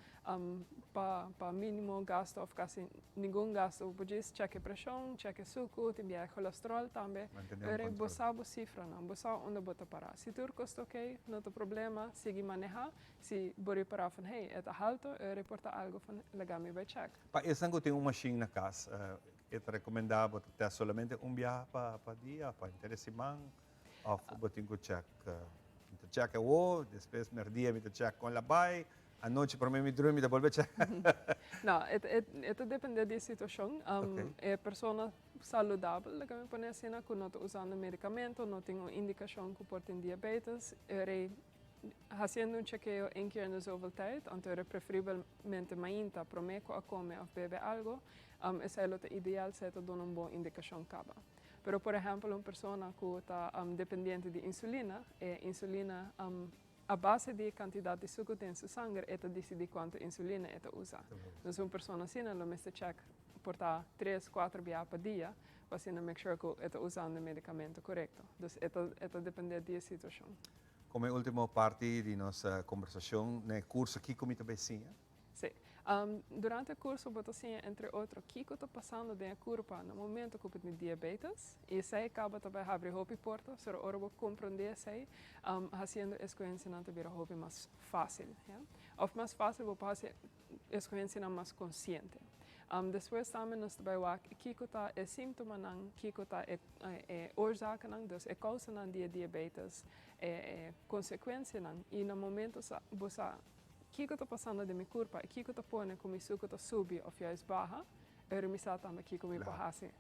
[SPEAKER 12] pa mínimo gasto of quase nenhum gasto, podes check pressão, check suco, tem bia colesterol também. Ere bosa cifra não, bosa onde bota para. Se tu custa ok, não tem problema, siga manejar. Se bori para van hey, het alto, reporta algo van legami bij check.
[SPEAKER 1] Pa essa não tem uma machine na casa, é recomendável ter somente viagem para dia, para interessimang, ou botin ko check, check o, depois merdia me check com labai, a noite para mim me dormir da volver check.
[SPEAKER 12] Não, это depende da situação. É pessoa saudável, legami pone assim na que não está usando medicamento, não tem uma indicação que porta diabetes, haciendo un chequeo en keer in de zoveel tijd, antes preferivelmente mainta, promeco a comer o beber algo, es lo ideal se te dona una buena indicación caba. Pero por ejemplo, una persona que está dependiente de insulina, insulina a base de cantidad de sucro en su sangre, esta decide cuánto insulina esta usa. Entonces una persona así, lo mete check porta 3-4 días por día, para make sure que está usando el medicamento correcto. Entonces esto depende de la situación.
[SPEAKER 1] Come última parte di nostra conversazione, nel corso chi come te besinha?
[SPEAKER 12] Sì, durante il corso botasinha, entre outros, chi está passando da curva no momento que tem diabetes, e sei acaba também abrir hopi porta, se ora vou compreender sei, fazendo escolhência não também hopi mais fácil, ja? Ou mais fácil vou fazer escolhência mais consciente. Depois também nós trabalhamos que é síntoma não, que é oorzaak não, dus é causa não de diabetes, é consequência não, e no momento você que está passando de minha curva, que está pondo como isso que está subi ou fias barra, eu me está também que como porrasse.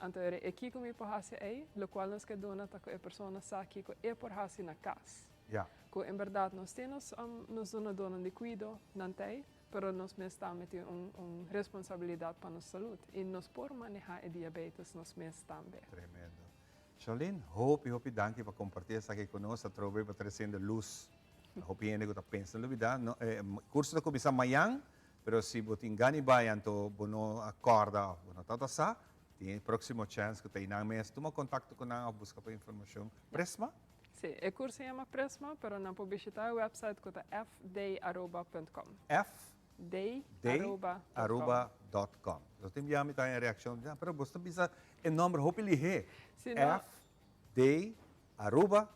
[SPEAKER 12] Então é que como porrasse aí, o qual nós que dona tá que a pessoa sabe que é porrasse na casa. Que em verdade nós temos nos dona de cuidado não tem. Pero nós estamos tendo uma responsabilidade para a nossa saúde. E nós podemos manejar a diabetes, nós também.
[SPEAKER 1] Tremendo. Charlene, hope, danke por compartilhar isso aqui conosco, para trazendo luz. Hope que você está pensando, curso está começando amanhã, mas se você engane bem, então você não acorda, você não está assim, tem a próxima chance que você tem mês, toma contato com nós, busca por informação. Presma?
[SPEAKER 12] Sim, o curso se chama Presma, mas não pode visitar o website que é fdayaruba.com.
[SPEAKER 1] fdayaruba.com. Nós temos já a reação, mas você precisa o nome, hope lihe. fdayaruba.com.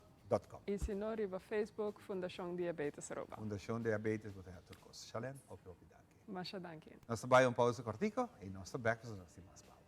[SPEAKER 12] E se não, riba Facebook, Fundação Diabetes Aruba.
[SPEAKER 1] Fundação Diabetes, você é turcos. Shalem, hope danke.
[SPEAKER 12] Masha danke.
[SPEAKER 1] Nós trabalhamos pausa cortico e nós estamos back para nós mais pausa.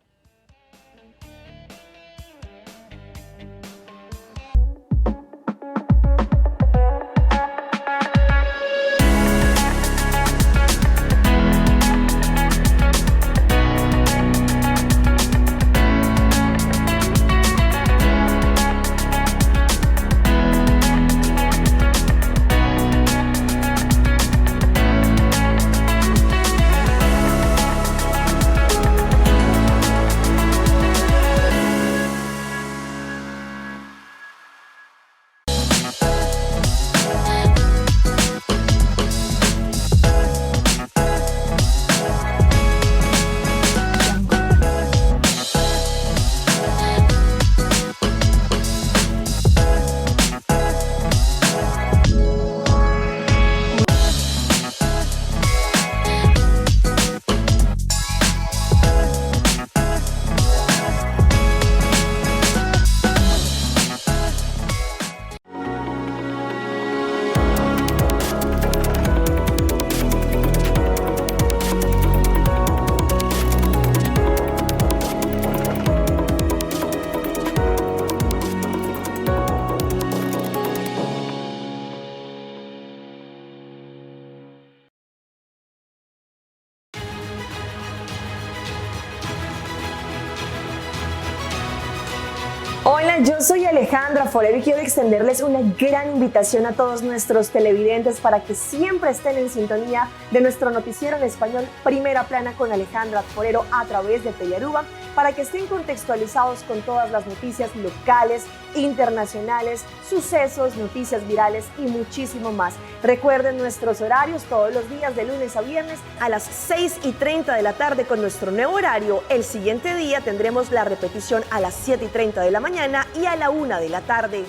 [SPEAKER 13] Hola, yo soy Alejandra Forero y quiero extenderles una gran invitación a todos nuestros televidentes para que siempre estén en sintonía de nuestro noticiero en español Primera Plana con Alejandra Forero a través de Telearuba, para que estén contextualizados con todas las noticias locales, internacionales, sucesos, noticias virales y muchísimo más. Recuerden nuestros horarios todos los días de lunes a viernes a las 6:30 de la tarde con nuestro nuevo horario. El siguiente día tendremos la repetición a las 7:30 de la mañana y a la 1 de la tarde.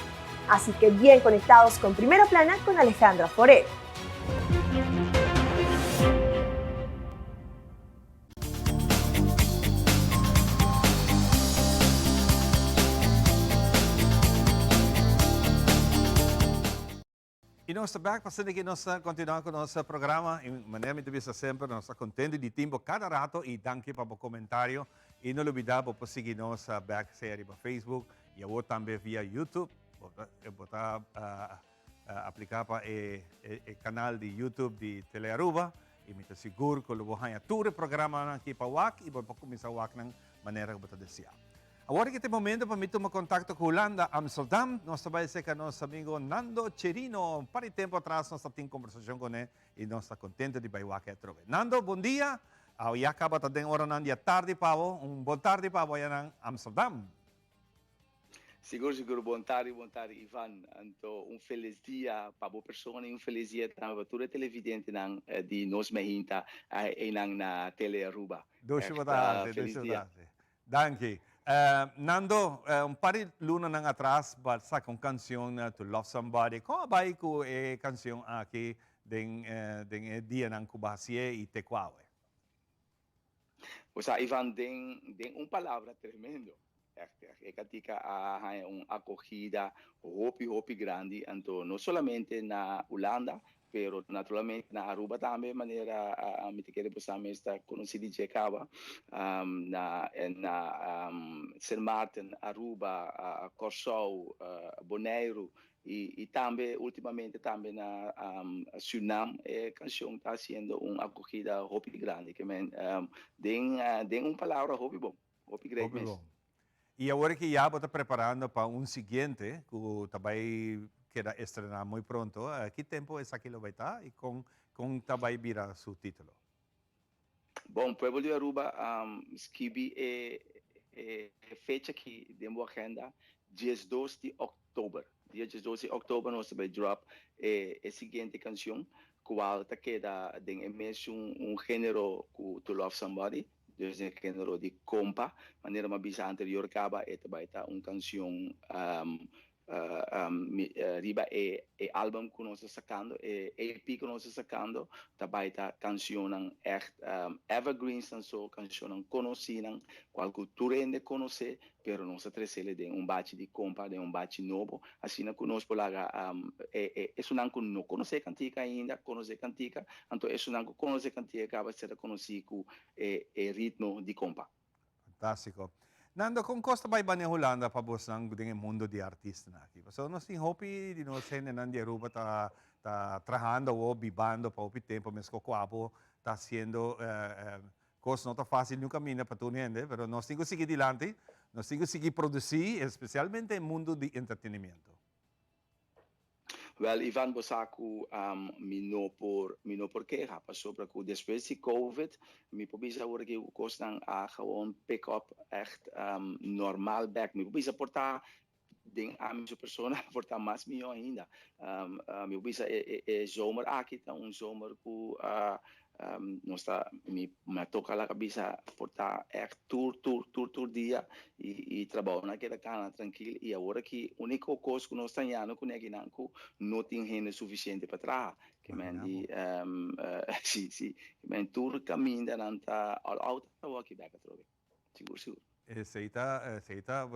[SPEAKER 13] Así que bien conectados con Primera Plana con Alejandra Forero.
[SPEAKER 1] E nós estamos back, passando aqui nós continuamos com o nosso programa. De maneira muito bem sempre, nós estamos contentes de tempo cada rato e danke para o comentário. E não olvidar para seguir nossa back série para Facebook e agora também via YouTube. Botar aplicar para o canal de YouTube de Telearuba. E me seguro que vou ganhar todo o programa aqui para o WAC e vou começar o WAC de maneira que eu desejar. Agora que tem momento para mim tomar contato com Holanda, Amsterdam, nós trabalhamos com nosso amigo Nando Cherino. Para tempo atrás nós tínhamos conversação com ele e nós estamos contentes de bailar aqui. Nando, bom dia. Já acaba de hora de tarde para boa tarde para em Amsterdam.
[SPEAKER 14] Seguro, bom tarde, Ivan. Então, feliz dia para a pessoa e feliz dia também para todo televidente de nós mehinta na Telearuba.
[SPEAKER 1] Doce boa tarde. Danke. Nando, par de luna nang atrás, basta com canção To Love Somebody. Como vai com a canção aqui den dia nang Kubasie e Tequawe?
[SPEAKER 14] O sea, Ivan, den palavra tremendo. É katika acogida hopi grande, então não somente na Holanda, pero naturalmente na Aruba também, maneira me te quero passar esta conhecida de Caba, na Saint Martin, Aruba, Corsou, Bonaire e também ultimamente também na Suriname, a canção está sendo acogida hopi grande, que den palavra hopi bom, hopi great mesmo.
[SPEAKER 1] E agora que já está preparando para seguinte, que também queda estrenar muito pronto, que tempo esse aqui vai estar e com também vira seu título?
[SPEAKER 14] Bom, Pueblo de Aruba, escrevi fecha que demo agenda, dia 12 de outubro. Dia 12 de outubro nós vamos drop a seguinte canção, qual está queda em gênero To Love Somebody. Dus een género de compa, maneira uma bisa anterior acaba e também canção riba album que nós sacando EP que nós sacando também canção echt evergreens and so canção conhecida qual cultura ainda conhecer pero nós trazê-la de bate de compa de bate novo assim na conosco lá é não não conhecer cantica ainda conhecer cantica então é não conhecer cantica acaba ser conhecido ritmo de compa.
[SPEAKER 1] Fantástico. Nando, kung costa ba ni Holanda pa boss ng mundo de artista na aqui? So, nós temos hopi de nós na Aruba trabajando o vivendo pa hopi tempo mesmo guapo, tá sendo coisa não tá fácil no caminho para tu nende, pero nós temos que seguir adiante, nós temos que seguir produzir, especialmente no mundo de entretenimento.
[SPEAKER 14] Wel, Ivan Bosaku, mino por queja, passou para que depois de COVID, me pobisa agora que o costan gewoon pick-up echt normal back. Me pobisa portar a minha pessoa portar mais milhão ainda. Me pobisa zomer aqui, tá zomer que me toca a cabeça portar echt tour dia e trabalho naquela cana tranquilo e agora que o único coisa que nós estamos não tem gente suficiente para trás que mendi tour caminho nanta auto aqui back atrás seguro
[SPEAKER 1] Seita,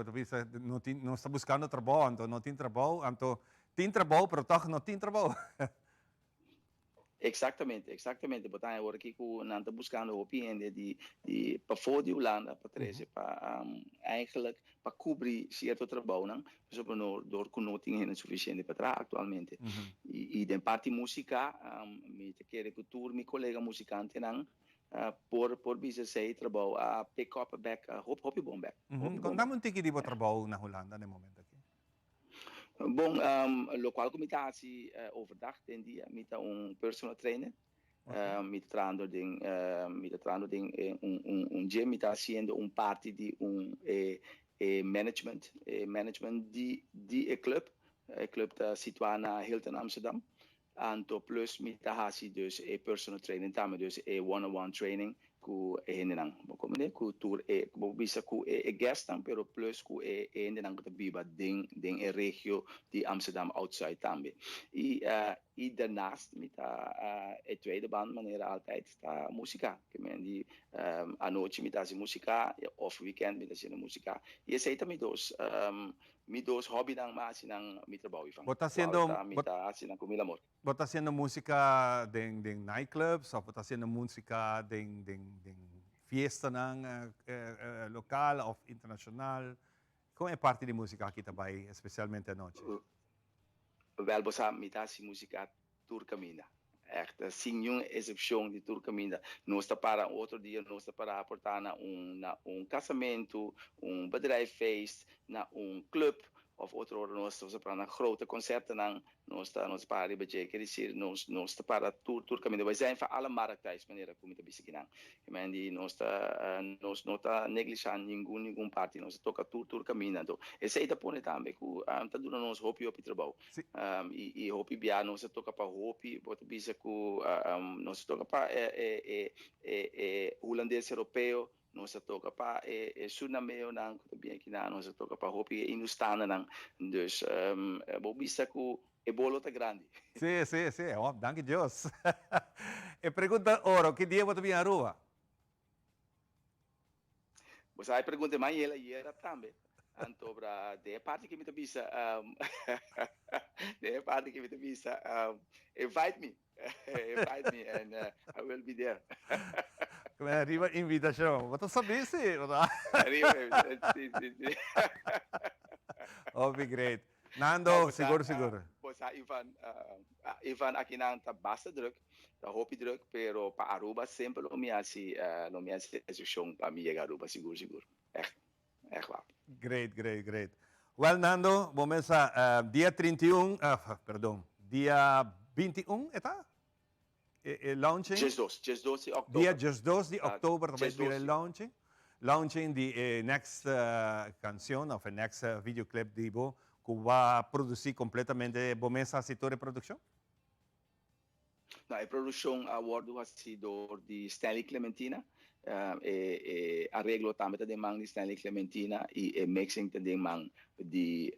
[SPEAKER 1] não está buscando trabalho, então não tem trabalho, então tem trabalho, pero toch não tem trabalho.
[SPEAKER 14] Exatamente. Botar agora aqui que nós estamos buscando opinião de para fora de Holanda, para trazer para eigenlijk para cobrir certo trabalho, não? Sobre door que não tem suficiente para trás atualmente. E da parte música, me quero que tour, meu colega musicante não, por bisa say trabaho pick up back hope bom back.
[SPEAKER 1] Kung naman tiki di ba trabaho na Holanda na momento aqui?
[SPEAKER 14] Bom, lokaal comitatie overdag ten dia met een personal trainer. Met trando ding un gym met haciendo un parte di un management di club da situana Hilton Amsterdam. Anto plus met hasi dus personal training tama dus one-on-one training ku henenang bokomene ku tour bisa ku gestan pero plus ku henenang ku biba ding regio di Amsterdam outside tambe i daarnaast met tweede band manier altijd sta muzika kemen di anoche met asi muzika of weekend met asi muzika je sei também dos hobby nang masi nang mitrabaho ifang
[SPEAKER 1] Bota haciendo
[SPEAKER 14] kumilamor.
[SPEAKER 1] Bota haciendo música de nightclubs ou bota haciendo música de fiesta ng local ou internacional? Como é parte de música aqui também, especialmente à noite?
[SPEAKER 14] Wel, bossa mitasi música turcamina. Echt, sem nenhuma exceção de turcamina. Não está para outro dia, não está para aportar na casamento, bedrijffeest, na club of outro hora nós estamos para grote concerten nós para ribeje quer dizer nós está para turcamina. Wij zijn voor alle markten thuis wanneer kom te bisikinan. Men die nós está negligenciando nenhum parte nós toca turcamina. Então, esse aí tá pone também que tá dando nós hopi trabalho. E hopi bia nós toca para hopi, bota bisa que nós toca para holandês europeu. Nós toca para Sunameo nang também aqui nós toca para hopi inustana nang dus bobisa que bolo tá grande.
[SPEAKER 1] Sim, oh, danke Deus. E pergunta ora, que dia você vem à rua?
[SPEAKER 14] Você aí pergunta mais ela e era também. Anto para de parte que me tá bisa invite me and I will be there.
[SPEAKER 1] Arriva invitação. Você sabe se,
[SPEAKER 14] Arriva.
[SPEAKER 1] Oh, be great. Nando, siguro.
[SPEAKER 14] Bosa Ivan aqui não tá basta druk, tá hopi druk, pero para Aruba sempre lo me hace execução para mim chegar Aruba seguro. Echt waar.
[SPEAKER 1] Great. Well, Nando, vamos a dia 31, dia 21, está? Launching?
[SPEAKER 14] Just 12 de oktober.
[SPEAKER 1] Dia 12 de oktober também vir launching. Launching de next canção, of next videoclip de Ivo, que vai produzir completamente, vamos a setor de produção?
[SPEAKER 14] Não, a produção award ha sido de Stanley Clementina, arreglo também de mang de Stanley Clementina e mixing de mang de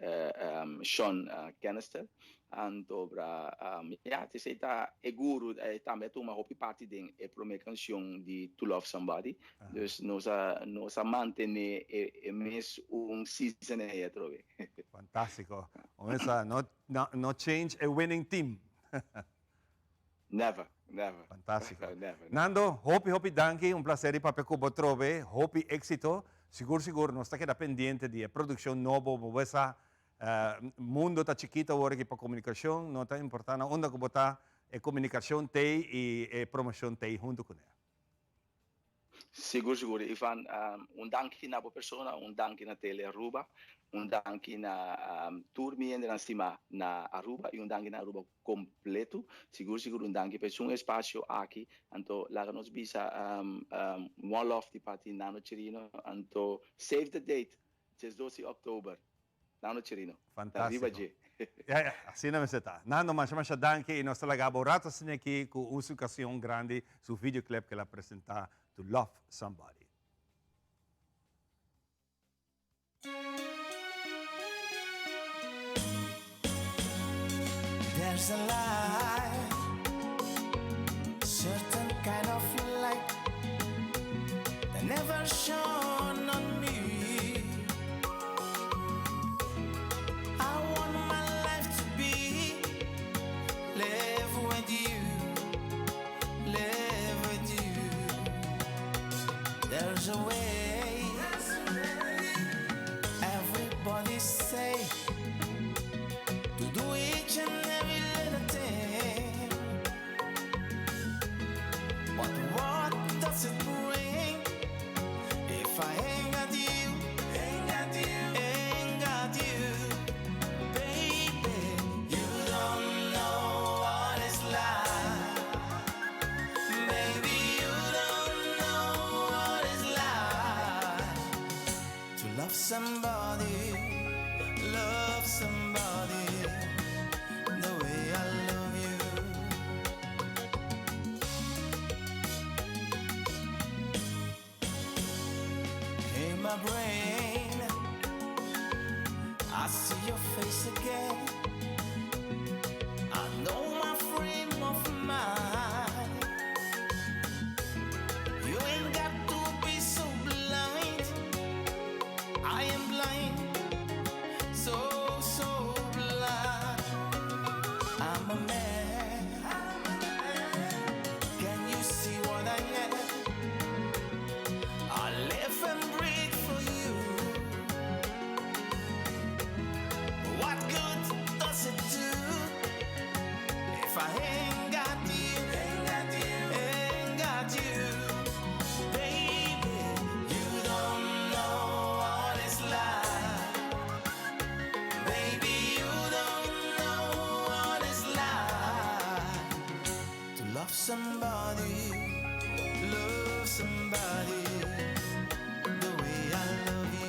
[SPEAKER 14] Sean Canister. Anto para te sei tá guru também uma hopi parte de primeira canção de To Love Somebody. Dus nós mantém mes season aí trove.
[SPEAKER 1] Fantástico. Vamos a no change a winning team.
[SPEAKER 14] Never.
[SPEAKER 1] Fantástico.
[SPEAKER 14] Never.
[SPEAKER 1] Nando, hopi danke, prazer para que trove, hopi éxito. Seguro, nós está aqui pendiente de produção nova, essa mundo está chiquito agora que para comunicação, não está importante, onde que botar comunicação tem e promoção tem junto com ela.
[SPEAKER 14] Seguro. Ivan, danke na persona, danke na tele Aruba, danke na turmi na cima na Aruba e danke na Aruba completo. Seguro, danke per um espaço aqui, anto lá nos bisa one love di party nano Cirino, anto save the date, 12 de oktober. Nano Cirino.
[SPEAKER 1] Fantástico. Assim não está. Nando, mas danke e nós lagamos ratos aqui com uma ocasião grande do videoclip que ela apresenta To Love Somebody.
[SPEAKER 2] There's a light, certain kind of light that never shone on me. There's a way, everybody say, to do each and every little thing. But what does it somebody the way I love you. Hey, my brain, I see your face again. I know my frame of mind. You ain't got to be so blind. I am blind, so blind. I'm a man. Can you see what I am? I live and breathe for you. What good does it do if I ain't got you? Ain't got you. Baby, you don't know what it's like. Baby, you don't know what it's like to love somebody the way I love you.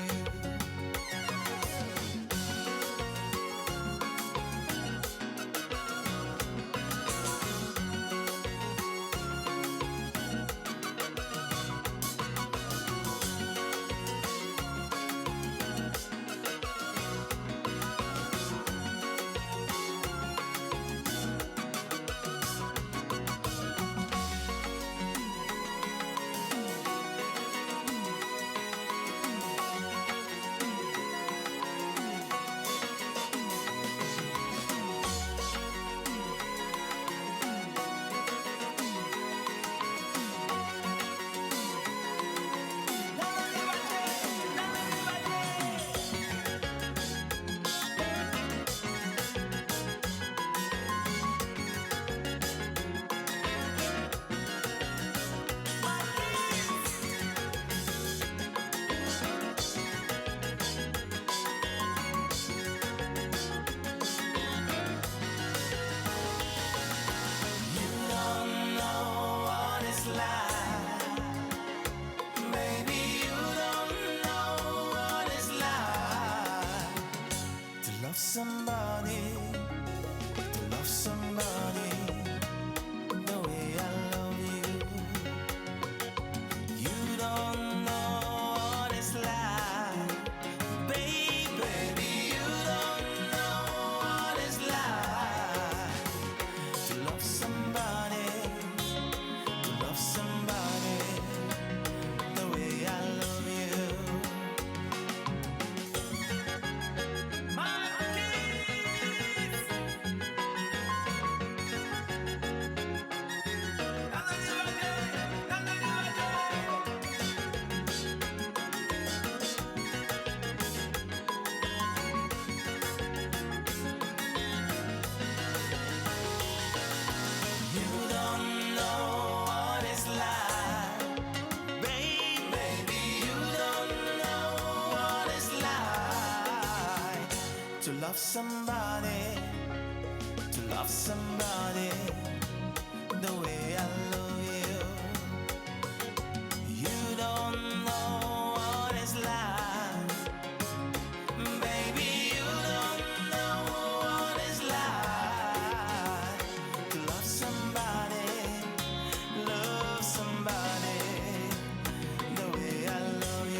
[SPEAKER 2] Somebody the way I love you. You don't know what it's like. Baby, you don't know what it's like to love somebody the way I love you. My to love somebody the way I love you. You don't know what it's like. Baby, you don't know what it's like to love somebody the way I love you.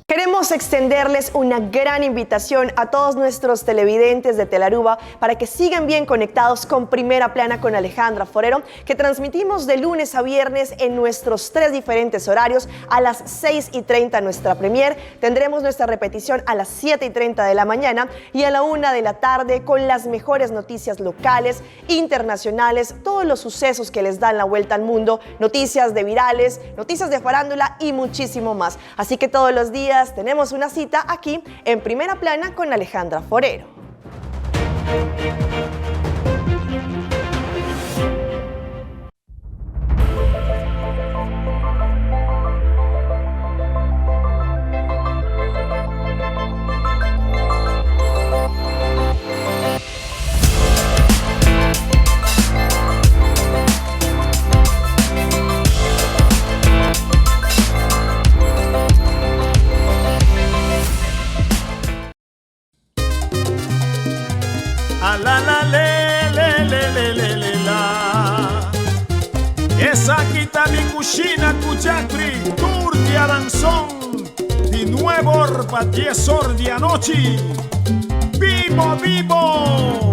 [SPEAKER 13] Queremos extenderles una gran invitación a todos nuestros televidentes de Telaruba para que sigan bien conectados con Primera Plana con Alejandra Forero, que transmitimos de lunes a viernes en nuestros 3 diferentes horarios. A las 6:30 nuestra premier, tendremos nuestra repetición a las 7:30 de la mañana y a la 1 de la tarde con las mejores noticias locales, internacionales, todos los sucesos que les dan la vuelta al mundo, noticias de virales, noticias de farándula y muchísimo más. Así que todos los días tenemos una cita aquí en Primera Plana con Alejandra Forero.
[SPEAKER 15] Esa quita mi cucina cuchatri, tour di aranzón, di nuevo pa 10 horas de anoche. Vivo, vivo,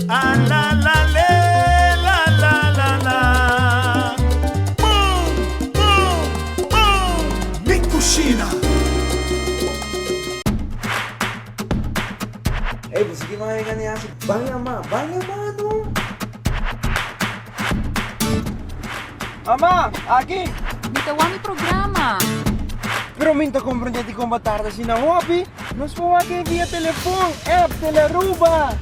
[SPEAKER 15] a la la le, la la la la. Boom, boom, boom, mi cucina.
[SPEAKER 26] Sige mga kanya si Bangama no?
[SPEAKER 16] Mama, aqui!
[SPEAKER 17] Bitawan ni programa.
[SPEAKER 16] Pero minta comprende di combatar si na hobby. Nos vamos aqui via telefone, app Teleruba.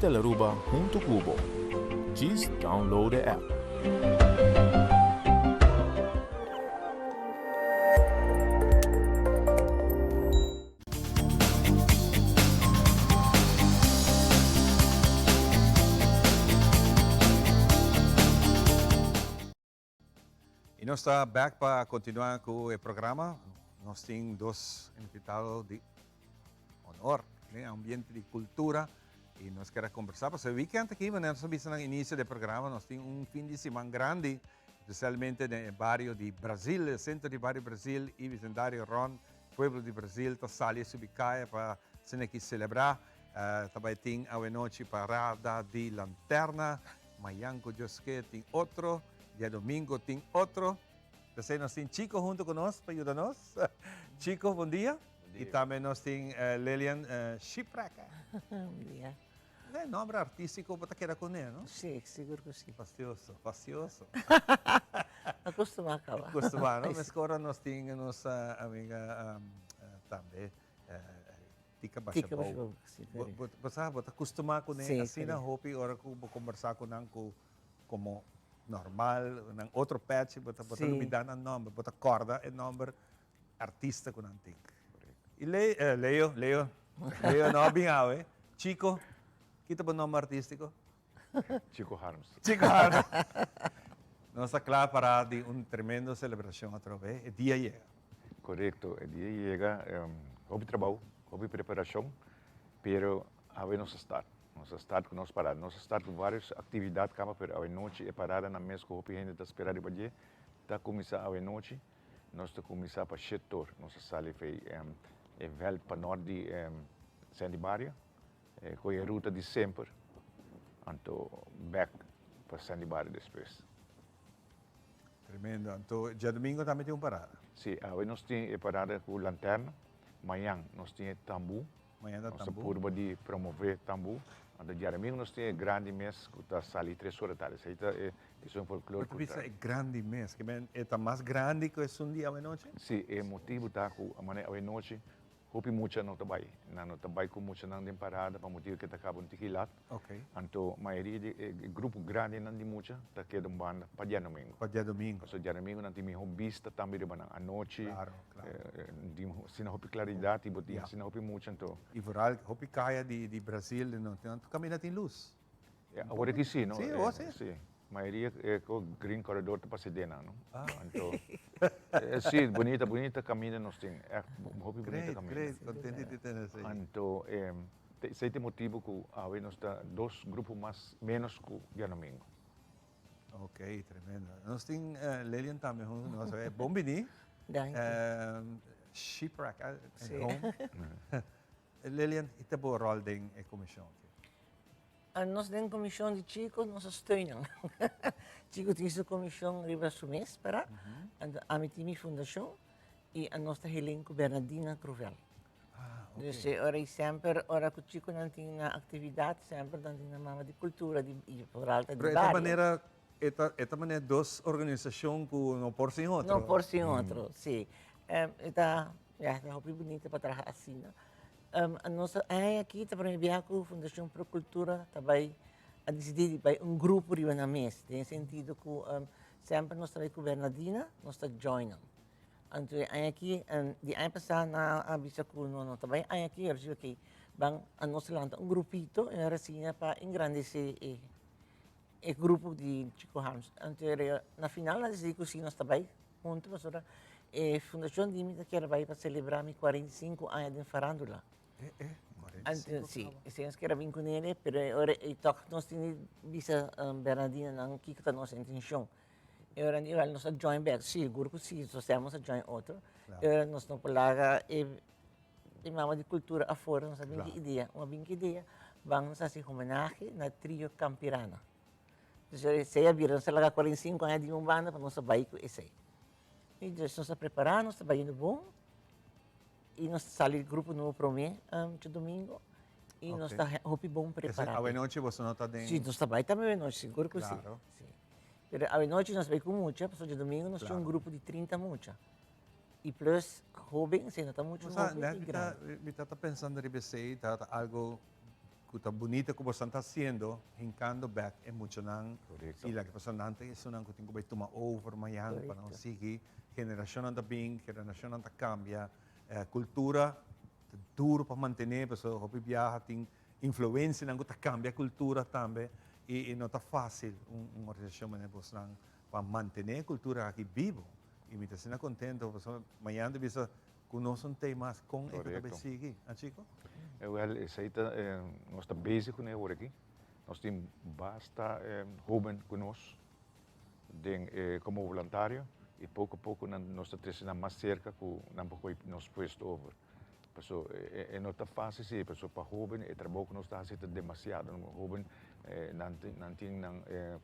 [SPEAKER 18] Teleruba junto Cubo. Just download the app.
[SPEAKER 1] E nós estamos back para continuar com o programa. Nós temos dois invitados de honor, né? Ambiente de cultura. E nós queremos conversar, porque o weekend aqui, nós vimos no início do programa, nós temos fim de semana grande, especialmente no bairro de Brasil, o centro do bairro de Brasil, e vecindário Ron, pueblo de Brasil, está saliendo Subicaia para se aqui celebrar. Também tem a noite parada de lanterna, amanhã com Josque tem outro, dia domingo tem outro. Então nós temos Chico junto conosco para ajudar-nos. Chico, bom dia. E também nós temos Lilian Shipraka.
[SPEAKER 19] Bom dia.
[SPEAKER 1] É nome artístico, você quer com ele, não?
[SPEAKER 19] Sim, seguro que sim.
[SPEAKER 1] Fastioso, fastioso.
[SPEAKER 19] Acostumar, acaba.
[SPEAKER 1] Acostumar, não? Mas agora nós temos nossa amiga também, Tika Bachabou. Você acostumar com ele, assim na roupa, agora que vou conversar com ele como normal, nang outro patch, você me dá um nome, você corda o nome artista com ele. E Leo, não bem eh? Chico, kita ba nome artístico?
[SPEAKER 24] Chico Harms.
[SPEAKER 1] Chico Harms. Nós estamos claros para uma tremenda celebração outra vez. O dia chega.
[SPEAKER 24] Correto, o dia chega. Houve trabalho, houve preparação, pero havemos start. Nós start com nós parados. Nós start com várias atividades, como a noite é parada na mesa com a gente está esperando para dia. Está começando a noite, nós está começando para setor. Nós saímos é velho para norte Sandibaria, com a ruta de sempre, então back para Sandibaria depois.
[SPEAKER 1] Tremendo. Então, dia domingo também tem uma parada?
[SPEAKER 24] Sim, hoje nós temos parada com lanterna, amanhã nós temos tambu, nós estamos de promover tambu. Então, dia domingo nós temos grande mês que está saindo 3 horas da tarde. Isso é um folclore
[SPEAKER 1] cultural. É grande mês, que é mais grande que é um dia à noite?
[SPEAKER 24] Sim, é motivo da à noite. Hopi mucha no trabalho, não trabalho com muita não tem parada para motivo que está acabando de quilat. Então, a maioria do grupo grande não tem muita, está queda banda para dia domingo.
[SPEAKER 1] Para dia domingo.
[SPEAKER 24] So dia domingo não tem hobbyista também de banda à noite.
[SPEAKER 1] Claro.
[SPEAKER 24] Se não hopi claridade, se não hopi muita então.
[SPEAKER 1] E viral, hopi caia de Brasil, não tem caminho tem luz.
[SPEAKER 24] Agora que sim, não?
[SPEAKER 1] Sim.
[SPEAKER 24] A maioria é com o Green Corridor de Pasadena, não? Então, sim, bonita caminho nós temos. É bonita caminho.
[SPEAKER 1] Great, contente de ter isso aí.
[SPEAKER 24] Então, esse é o motivo que nós temos 2 grupos menos que o dia domingo.
[SPEAKER 1] Ok, tremendo. Nós temos Lilian também, nós é bom venir. Shipwreck, home. Lilian, ito po rol din e comissão?
[SPEAKER 19] Nós temos comissão de Chico, nós estudamos. Chico tem sua comissão riba sumes para a minha fundação e a nossa Helene Bernardina Cruvel. Então, ora sempre, ora que o Chico não tem atividade, sempre não tem mama de cultura e por alta de
[SPEAKER 1] barrio. Esta maneira, 2 organizações que não por si outro.
[SPEAKER 19] Não por si outro, sim. Esta é muito bonita para trabalhar assim. A nossa aqui está para enviar com a Fundação Pro Cultura também a decidir para grupo de na mês. Tem sentido que sempre nós trabalhamos com Bernardina, nós está joinando. Então, aqui, de ano passado, na bisa ko no também, aqui, eu digo que bang a nossa lanta grupito, era assim, para engrandecer o grupo de Chico Harms. Então, na final, nós decidimos que nós também, juntos, a Fundação de Imita que era para celebrar 45 anos de farandula. 45? Sim, sim, que era bem com ele, mas agora nós temos bisa Bernardina, não que está nossa intenção. Agora, nós join back, sim, o grupo sim, nós temos a join outro. Agora, nós não polaga e mama de cultura afora, nós temos uma bem ideia, vamos fazer homenagem na trio Campirana. Então, se a vira, nós lá 45 anos de banda para nós sair com esse. E nós estamos preparando, nós estamos indo bom. E nós saímos grupo novo para mim, de domingo. E nós estamos bom preparados.
[SPEAKER 1] A noite você não está dentro?
[SPEAKER 19] Sim, nós estamos também à noite, seguro que sim. Mas a noite nós vamos com muita, porque de domingo nós temos um grupo de 30 muita. E plus, jovem, sim, nós estamos muito jovens e grandes.
[SPEAKER 1] Eu estava pensando em você, algo que está bonito que você está fazendo, hincando back, é muito não. E a pessoa não tem isso, não tem que tomar over, amanhã, para não seguir. Geração anda bem, geração anda cambia. Cultura duro para manter, pessoal, hobby viaja tem influência na que cambia a cultura também e não está fácil uma organização para manter a cultura aqui vivo e me está contento, pessoal, amanhã de vista conosco um tema com o que vai seguir, Chico?
[SPEAKER 24] Essa aí nós está basic com ele aqui, nós temos bastante jovem conosco como voluntário. E pouco a pouco nós estamos mais cerca com nós puesto over. Pessoal, não está fácil se pessoa para jovem e trabalho que nós está fazendo demasiado. Jovem não tem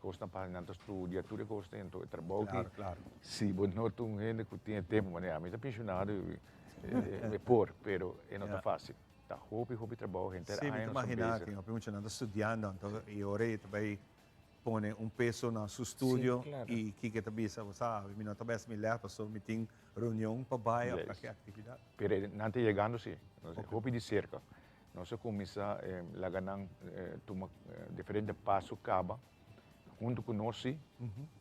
[SPEAKER 24] custa para não estudar tudo custa então trabalho.
[SPEAKER 1] Claro.
[SPEAKER 24] Se você não tem gente que tem tempo, mas a mim está pensionado é por, pero não está fácil. Tá hobby trabalho gente.
[SPEAKER 1] Sim, me imagina que eu penso não estudando então e ora também pone um peso no seu estúdio e que também sabe, me nota bem melhor para me tem reunião para baia para que atividade.
[SPEAKER 24] Pero não tem chegando sim, nós hobby de cerca, nós começa lá ganhando tomar diferentes passos caba junto com nós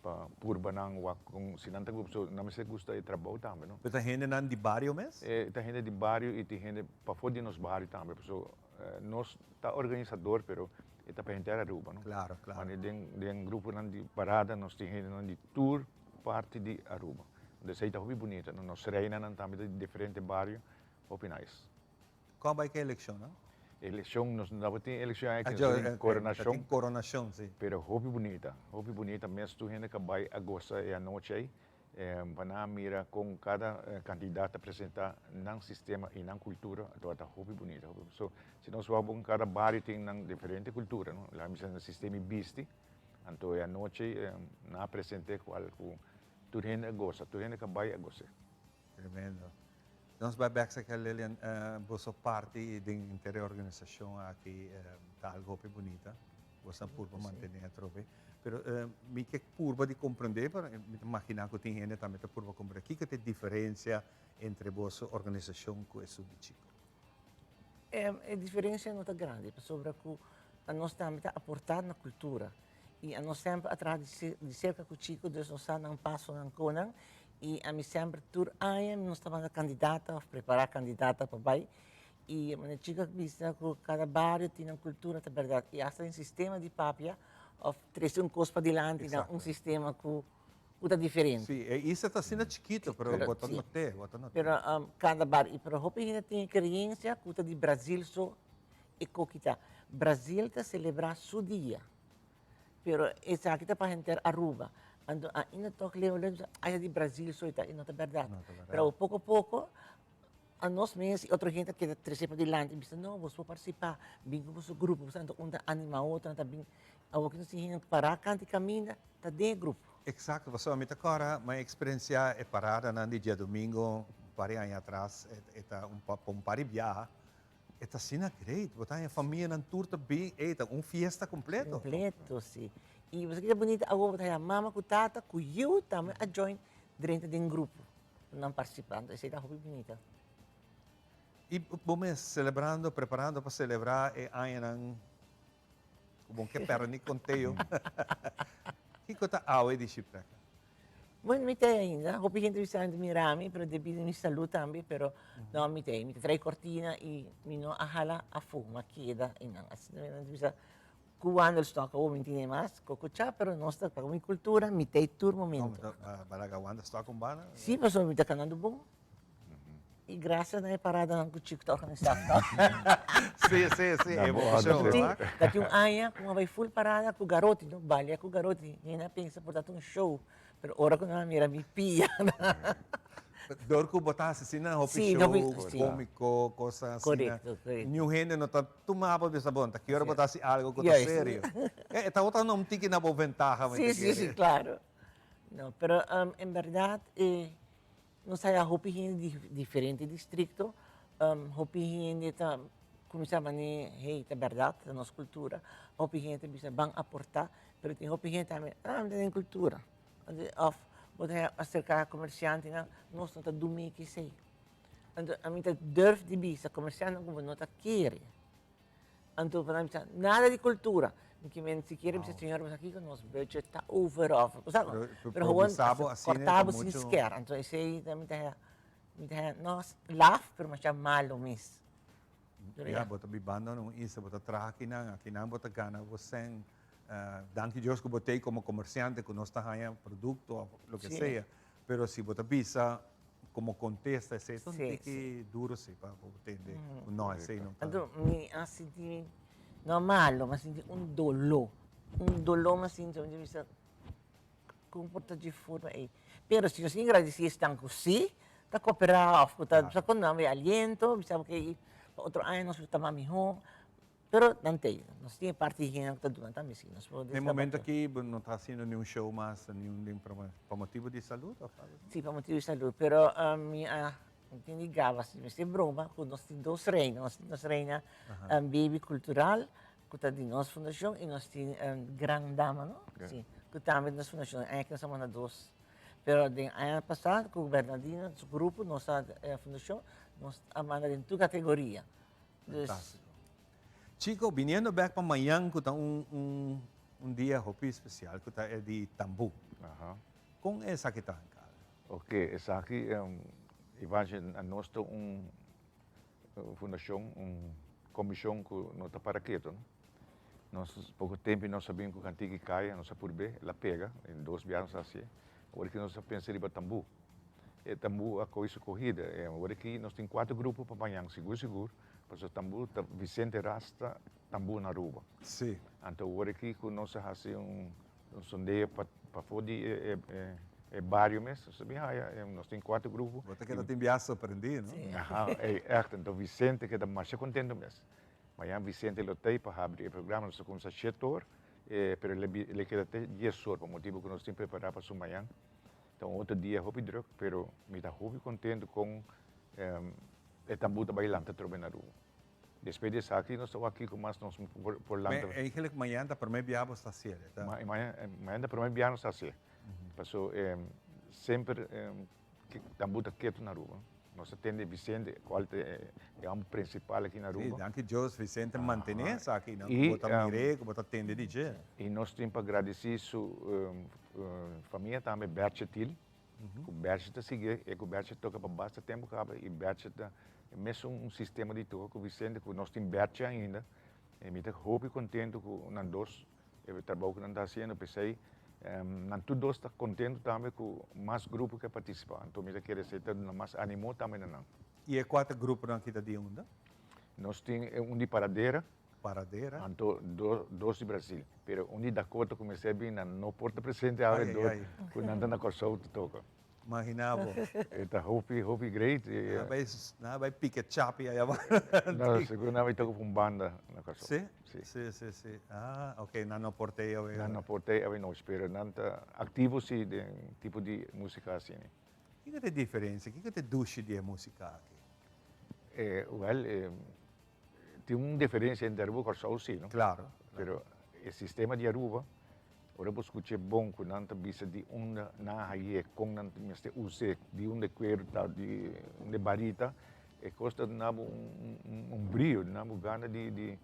[SPEAKER 24] para urbanang com se não tem grupo não me se gusta de trabalho também, não?
[SPEAKER 1] Mas tem gente não de bairro mesmo?
[SPEAKER 24] Tem gente de bairro e tem gente para fora de nos bairros também, pessoal nós tá organizador, pero está para gente Aruba, não?
[SPEAKER 1] Claro.
[SPEAKER 24] Mas tem grupo de parada, nós temos de tour parte de Aruba. Onde se está muito bonita, nós reina também de diferentes bairros, muito nice.
[SPEAKER 1] Qual vai que é a eleição, não?
[SPEAKER 24] Eleição, nós não temos eleição aqui, coronação.
[SPEAKER 1] Coronação, sim.
[SPEAKER 24] Pero muito bonita, mesmo tu gente que vai a gostar e a noite aí, para mira com cada candidato apresentar não sistema e não cultura, então está muito bonito. So, se nós vamos cada bairro tem diferente cultura, não? Lá no sistema bisti, então a noite não apresentei qual tu gente gosta, tu gente que vai a gostar.
[SPEAKER 1] Tremendo. Nós vamos back sa Lilian, você parte da inteira organização aqui, está algo muito bonita, você pode manter a tropa. Pero mi que curva de compreender, para imaginar que tem gente também que curva compreender. Que tem diferença entre vossa organização com essa de Chico?
[SPEAKER 19] A diferença não é grande, sobre que nós também aportar na cultura e nós sempre atrás de cerca com o Chico, nós não passo na Conan e a mim sempre tur nós estamos candidata, preparar candidata para vai e a Chico vista que cada bairro tem uma cultura, é verdade, e hasta em sistema de papia of trazer coisa para diante, sistema que é diferente.
[SPEAKER 1] Sim, isso está sendo chiquito, mas botar no té.
[SPEAKER 19] Pero cada bar, e para a gente tem experiência que de Brasil só e coquita. Brasil está celebrar seu dia, pero essa aqui está para gente Aruba. Ando ainda toque lembro, aí de Brasil só está, e não é verdade. Pero pouco a pouco a nós mesmos e outra gente que trazer para diante, diz não, você participar, vem com o seu grupo, você anda anima outra, anda bem. Algo que nós temos que parar, canta e caminha, está dentro do grupo.
[SPEAKER 1] Exato, você me agora, minha experiência é parada no dia domingo, parei anos atrás, é um pari viaja, é sendo great, botar a família na tour também, é fiesta completo.
[SPEAKER 19] Completo, sim. E você que é bonita, agora botar a mama com tata, com eu também a join dentro do grupo, não participando, isso é muito bonita.
[SPEAKER 1] E vamos celebrando, preparando para celebrar, e aí bom que perni conteio. Que coisa awe de Chipreca?
[SPEAKER 19] Bueno, mi te ainda, hopi gente visando mi rami, pero debido mi salud también, pero no, mi te trae cortina y mi no ajala a fuma, queda, y no, así no bisa cubano el stock, o mi tiene más, cococha, pero no está para mi cultura, mi te tur momento.
[SPEAKER 1] Para Gawanda está com bana?
[SPEAKER 19] Sim, pastor, mi te canando bom. E graças a parada não que o Chico toca nesse staff.
[SPEAKER 1] Sim, é bom show.
[SPEAKER 19] Daqui ano, como vai full parada com o garoto, não vale com o garoto, e ainda pensa por dar um show, mas ora quando ela mira me pia.
[SPEAKER 1] Dor que botar assim na roupa show, cômico, coisa assim.
[SPEAKER 19] Correto.
[SPEAKER 1] New gente não tá tomando dessa bonta, que hora botar assim algo que tá sério. Tá outra não tem na boa ventaja.
[SPEAKER 19] Sim, claro. Não, pero em verdade nós aí a roupa de diferente distrito, roupa de tá como se chama né, é verdade da nossa cultura, roupa de bisa bang aportar, pero tem roupa de também, não tem cultura, of botar acercar comerciante na nós não tá dormir que sei, então a mim tá durf de bisa comerciante como não tá querer, então para mim nada de cultura. Que se quer, se senhor, mas aqui que nosso budget está over off. Pero cortamos sem sequer. Então, esse aí também nós laugh, pero mas é malo mesmo.
[SPEAKER 1] Ja, bota bibando não isso, bota traga aqui não bota gana, você danke Deus que botei como comerciante que nós tá ganhando produto, lo que seja, pero se bota bisa como contesta, esse então tem que duro se para entender, não é sei não.
[SPEAKER 19] Então, me assim não malo, mas senti dolor, mas senti onde você comporta de forma aí. Pero se você agradecer estão assim, tá cooperando, tá só quando não é aliento, sabe que outro ano nós estamos melhor, pero não tem, nós tem parte que não está durante também sim.
[SPEAKER 1] No momento aqui não está fazendo nenhum show mais, nenhum por motivo de saúde?
[SPEAKER 19] Sim, por motivo de saúde, pero entendi gava assim, mas é broma, com nós temos duas reinas, nós reina baby cultural, que está de nossa fundação e nós temos grande dama, não? Sim, que também nossa fundação, aí que nós somos na duas. Pero de ano passado, com o Bernardino, nosso grupo, nossa fundação, nós amamos em toda categoria.
[SPEAKER 1] Fantástico. Chico, vindo back para amanhã, que está dia hopi especial, que está de Tambu. Com essa que está em casa?
[SPEAKER 24] Ok, essa aqui imagine a nós temos fundação, comissão que não está para quieto. Nós pouco tempo nós sabemos que o cantigo cai, nós por bem, ela pega em 2 anos assim. Agora que nós pensamos em Tambu, Tambu a coisa corrida. Agora que nós temos 4 grupos para amanhã, seguro. Mas o Tambu, Vicente Rasta, Tambu na Aruba.
[SPEAKER 1] Sim.
[SPEAKER 24] Então agora que nós fazemos sondeio para poder bairro mesmo, nós temos 4 grupos.
[SPEAKER 1] Você que tem viagem surpreendido, não?
[SPEAKER 24] Sim. Então Vicente que está mais contente mesmo. Amanhã Vicente lotei para abrir o programa, nós com 7 horas, mas ele quer até 10 horas, por motivo que nós temos preparado para amanhã. Então outro dia hobby druk, pero me está hobby contente com o Tambu está bailando também na rua. Depois disso aqui, nós estamos aqui com mais nós por lá.
[SPEAKER 1] Mas eigenlijk amanhã da primeira viagem está certo.
[SPEAKER 24] Amanhã da primeira viagem está certo. Passou sempre que Tambu está quieto na rua. Nós atende Vicente, qual é o principal aqui na rua.
[SPEAKER 1] Sim, danke Deus, Vicente mantém isso aqui, não? Bota mirego, bota atende DJ.
[SPEAKER 24] E nós temos para agradecer sua família também, Berchetil. O Berchet está seguindo, o Berchet toca para bastante tempo, e Berchet é mesmo sistema de toque com o Vicente, que nós temos Berchet ainda. E me estou muito contente com nós dois, o trabalho que nós estamos fazendo, pensei. Nós todos estamos contentes também com mais grupos que participam. Então, me quer dizer, mais animou também não.
[SPEAKER 1] E 4 grupos aqui da de onde?
[SPEAKER 24] Nós temos de Paradeira.
[SPEAKER 1] Paradeira?
[SPEAKER 24] Então, 2 de Brasil. Mas de Dakota comecei a vir no Porto Presente, a ver, quando anda na Corsou, toca.
[SPEAKER 1] Imaginava.
[SPEAKER 24] Está hope great.
[SPEAKER 1] Vai pique chapi aí agora.
[SPEAKER 24] Não, seguro não vai tocar com banda na Corsou.
[SPEAKER 1] Sim. Ah, ok, não portei a ver.
[SPEAKER 24] Não portei a ver, não espero. Não está ativo, sim, de tipo de música assim.
[SPEAKER 1] O que é a diferença? O que é a duche de música aqui?
[SPEAKER 24] Tem uma diferença entre Aruba e Corsou, sim, não?
[SPEAKER 1] Claro.
[SPEAKER 24] Mas o sistema de Aruba, ora eu escutei bom que não bisa de onda na aí com não mestre use de onda cuero de barita e costa nabo brilho nabo gana de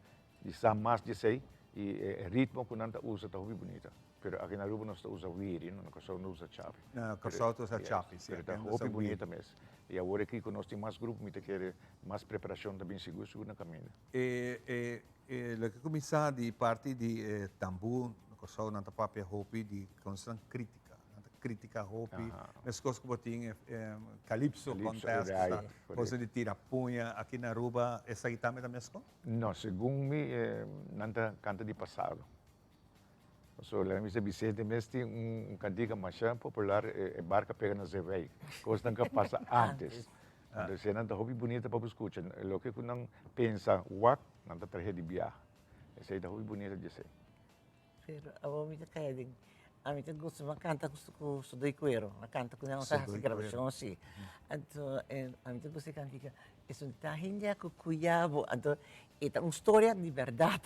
[SPEAKER 24] sa mais de sei e ritmo que não usa tá muito bonita pero aqui na Aruba nós usamos viri, não só usa chave.
[SPEAKER 1] Não, só usa chave, sim.
[SPEAKER 24] Pero tá hopi bonita mesmo. E agora aqui que nós temos mais grupo, me quer mais preparação também seguro na caminho.
[SPEAKER 1] Lo que começa de parte de tambu, só na papia hopi de constante crítica hopi, as coisas que botem calypso contest, coisa de tira punha aqui na Aruba, essa aí também é a mesma?
[SPEAKER 24] Não, segundo me, nanta canta de passado. So, lá em Vicente mesmo tem cantiga mais popular, barca pega na Zevei, coisa que passa antes. Então, se não hobby bonita para escutar, o que não pensa, não está traje de viagem. Essa é a hobby bonita de ser.
[SPEAKER 19] Pero, a mim kaya din, a mim gusto makanta gusto ko sudoy cuero, nakanta ko na sa grabasyon si. Anto, a mim gusto cantica, es un tahin ako kuyabo, anto, ita un storia di verdad.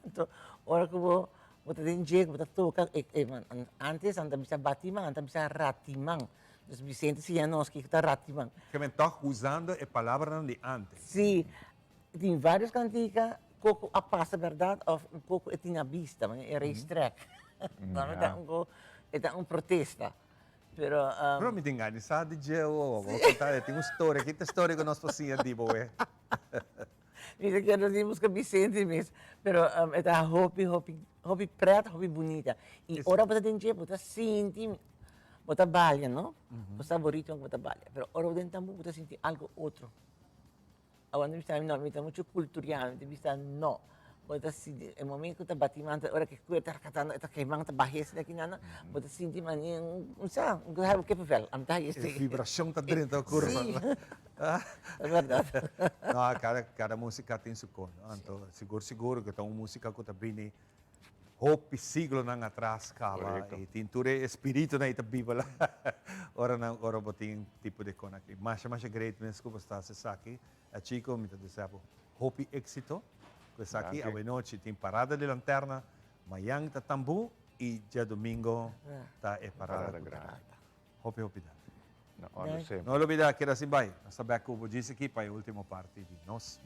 [SPEAKER 19] Anto, ora ko Buta din jeg, buta toka, antes anda bisa batimang, anda bisa ratimang. Dos Vicente Sianovski que está ratimang.
[SPEAKER 1] Que me está usando a palavra de antes.
[SPEAKER 19] Sim, tem vários canticas, pouco a passa verdade, ou um pouco tinha vista, mas é racetrack. Então, é um protesta.
[SPEAKER 1] Però mi engani, sa di Geo, vou contar, tem uma história, que história que nós fazíamos de boa.
[SPEAKER 19] Mira que nós temos que Vicente mesmo, pero é hobby preta, hobby bonita. E ora você tem que botar sentir, botar balha, não? O favorito é botar balha. Pero ora você também botar sentir algo outro. Agora não está muito cultural, não está não. Botar sentir, é momento que está batimento, ora que está catando, está queimando, está barrendo daqui nada, botar sentir mania, não sei, não sabe o que é papel, am tá isso.
[SPEAKER 1] Vibração está dentro da curva.
[SPEAKER 19] É verdade.
[SPEAKER 1] Não, cada música tem seu cor. Então, seguro que tem uma música que também hopi siglo nang atrás kaba e tinture espírito na ita Bíblia. ora boting tipo de conak. Mas great mas ko basta sa aqui. A chico me desejo hopi éxito. Pues aqui a noite tem parada de lanterna, mayang ta tambu e dia domingo ta é parada grande. Hopi da. Não olvida que era assim vai. Nós sabemos que o disse aqui para a última parte de nós.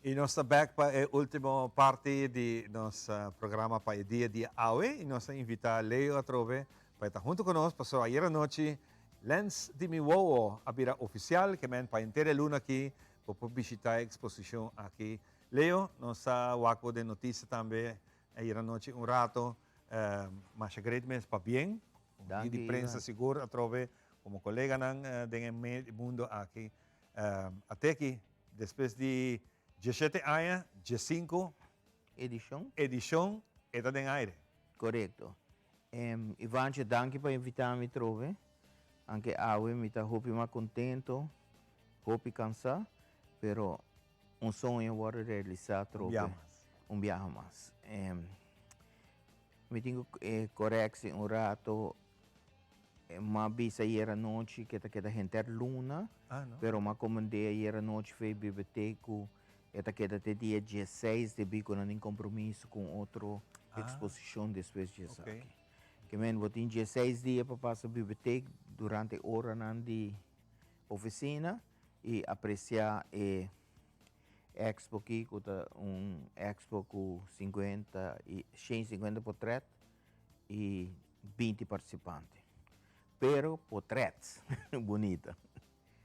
[SPEAKER 1] E nossa back para a última parte de nosso programa para o dia de hoje. E nós invitamos Leo a trove para estar junto conosco. Passou ayer à noite Lens de Miwowo, a vira oficial, que vem para inteira luna aqui, para visitar a exposição aqui. Leo, nossa waco de notícia também, ayer à noite rato, mas great mês para bem. E de prensa segura a trove, como colega do mundo aqui. Até aqui, depois de 17 anos, 15 edição está em aire.
[SPEAKER 3] Correto. Ivan, danke por invitar-me a trove. Anche awe me está hopi mais contento, hopi cansado, pero um sonho agora realizar trove. Viaje mais. Me tenho correto rato, ma bisa ieri noche che da gente luna,
[SPEAKER 1] no?
[SPEAKER 3] però ma comandei ieri noche foi biblioteca, eta que até dia 16 de bico não tem compromisso com outra exposição depois de okay. Que men botin 16 dias para passar a biblioteca durante hora de oficina e apreciar expo aqui com expo com 150 portretos e 20 participantes. Pero portretos bonita.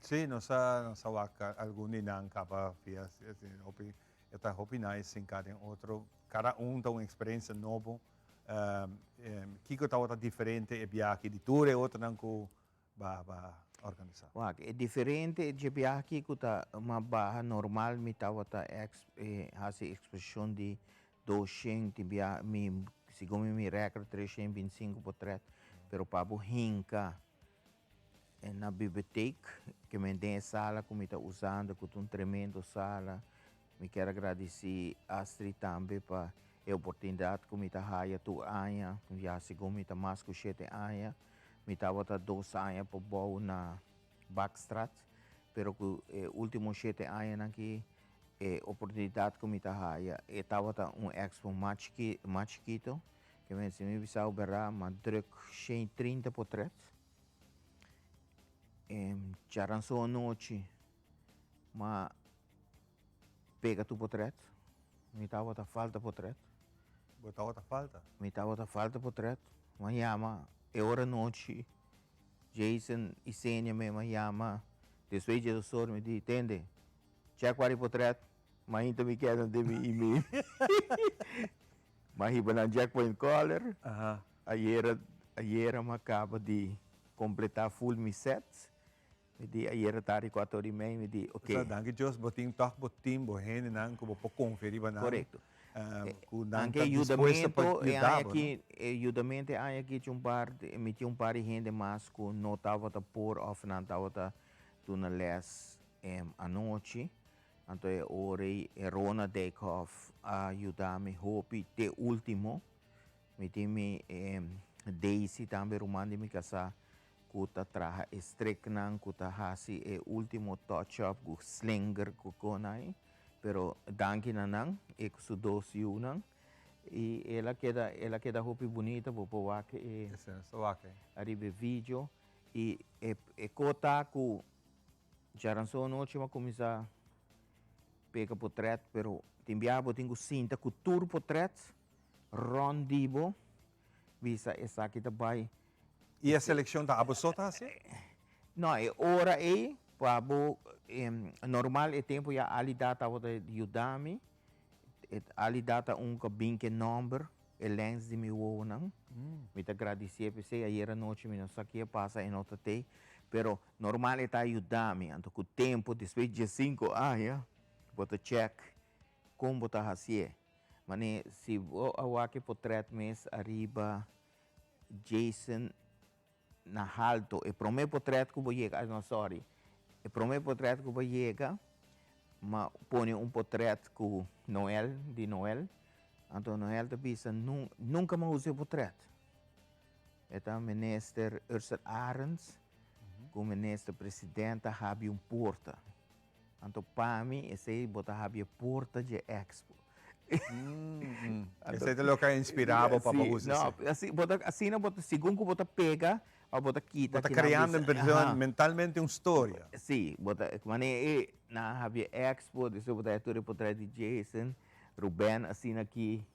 [SPEAKER 1] Sim, nossa alguns não capa fias, está hopi nice em cada outro tem uma experiência nova. Kiko tá outra diferente e viagem de tour e outra não com organizar.
[SPEAKER 3] É diferente de viagem que tá uma barra normal me tá outra fazer exposição de 200 viagem segundo me recorde 325 portretos, pero para o hinca na biblioteca que me tem sala que me está usando com um tremendo sala. Me quero agradecer a Astrid também para a oportunidade que me está dando 2 anos, já segundo me está mais que 7 anos, me está dando 2 anos para boa na Backstraat, pero que últimos 7 anos aqui a oportunidade que me está dando estava expo mais chiquito, que me precisava verá, mas druk 130 portretos. Já lançou a noite, mas pega tu portreto, me estava a falta portreto.
[SPEAKER 1] Botava a falta?
[SPEAKER 3] Me estava a falta portreto. Amanhã, é hora noite, Jason e Sênia me chama, depois de eu me diz, entende? Já quase portreto, mas ainda me querem de mim e-mail. Mas iba na Jackpoint Collar, ayer me acaba de completar full me sets. Me di ayer tarde 4h30 me di okay.
[SPEAKER 1] So danke Jos botin bohen nang ko po conferir ba na.
[SPEAKER 3] Correcto. Anche aiutamento e aqui aiutamento é aqui um par de gente mais que não estava por ou não estava tu na les à noite. Então ore Rona Dekhoff ajudar-me hopi te último. Me tem Daisy também rumando me casar. Kuta traha streknang kuta hasi último touch-up ku slinger ku konai, pero danke nanang su 2 yunang e ela queda hopi bonita popo wake arriba vídeo e kota ku jaranso noche ma começar pega portrait, pero timbiabo tingo cinta ku tour portrait rondibo visa essa que vai.
[SPEAKER 1] E a seleção da abusota assim?
[SPEAKER 3] Não, ora para normal é tempo já ali data de ajudar-me, ali data bem que número, lens de meu wonang, me te agradecer por você ayer noite me não saquei passa em outra te, pero normal é ajudar-me, então com o tempo depois de 5 anos, bota check como bota fazer, mas se o awake portrait mês arriba Jason na alto e primeiro portrait que vou chegar, não sorry, o primeiro portrait que vou chegar, mas põe portrait com Noel, então Noel te pensa, nunca mais usei portrait. Então, minister Ursula Arends, com o ministro presidente, havia porta. Então, para mim, esse botar havia porta de expo.
[SPEAKER 1] Esse é o que inspirava para
[SPEAKER 3] usar. Não, assim não bota segundo bota pega ou bota quita.
[SPEAKER 1] Bota criando mentalmente uma história.
[SPEAKER 3] Sim, bota mané na havia expo, depois bota tudo por de Jason, Ruben assim aqui,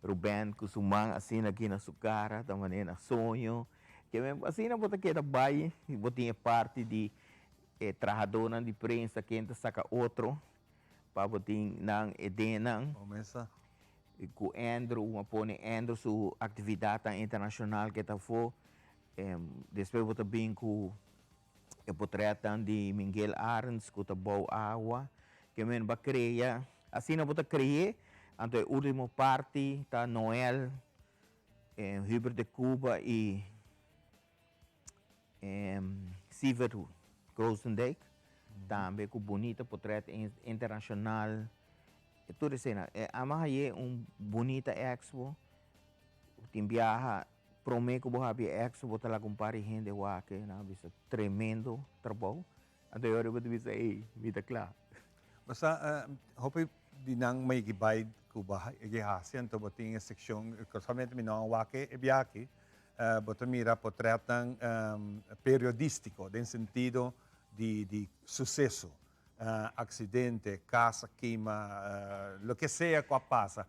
[SPEAKER 3] Ruben com sumang assim aqui na sua cara, da maneira sonho, que assim não bota que da baia, botinha parte de trabalhadora de prensa que entra saca outro. Paboting ng edenang com Andrew, mapone Andrew sua atividade internacional que está for depois bota bem com o portrait de Miguel Arends com a boa água que men ba cria assim não bota cria então a última parte tá Noel Hubert de Cuba e Sievert Grosendijk também com bonita portrait internacional. Tudo isso, a mais bonita expo, tem viaja prometo que vou exo, vou lá com pari gente wake, na bisa tremendo trabalho. Então eu vou dizer, ei, vida claro.
[SPEAKER 1] Basta, hope dinang may gibay ko ba, igihasyan to boting seksyon, somente minang wake, ebiaki, boto mira potretang periodistico, nel sentido di sucesso, accidente, casa, queima, lo que sea que pasa.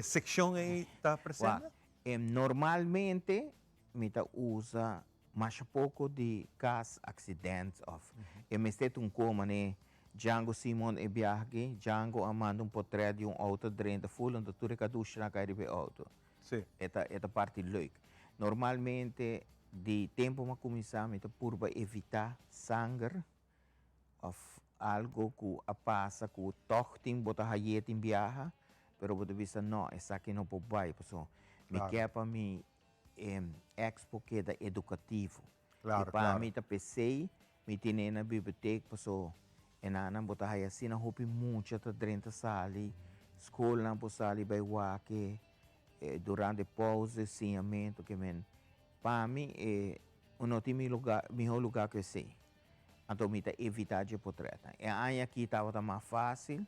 [SPEAKER 1] Section está presente?
[SPEAKER 3] Normalmente, mita usa mais pouco de cas acidentes of. Me estet como né Django Simon e viaje, Django amando portrait de auto dentro full onde tudo que ducha na cara de auto.
[SPEAKER 1] Sim.
[SPEAKER 3] Esta parte leuk. Normalmente, de tempo ma começar, mita purba evitar sangue of algo que passa que tochting bota hayet em viaja. Pero você visa não, essa aqui não pode vai, pessoal. Me quer para mim expo que é educativo.
[SPEAKER 1] Claro,
[SPEAKER 3] para mim tá PC, me tem na biblioteca, pessoal. E na bota aí assim na roupa muito tá dentro sali, escola na sali vai wake, durante pausa, ensinamento que men. Para mim não tem melhor lugar que sei. Então me tá evitar de potreta. E aí aqui tava mais fácil.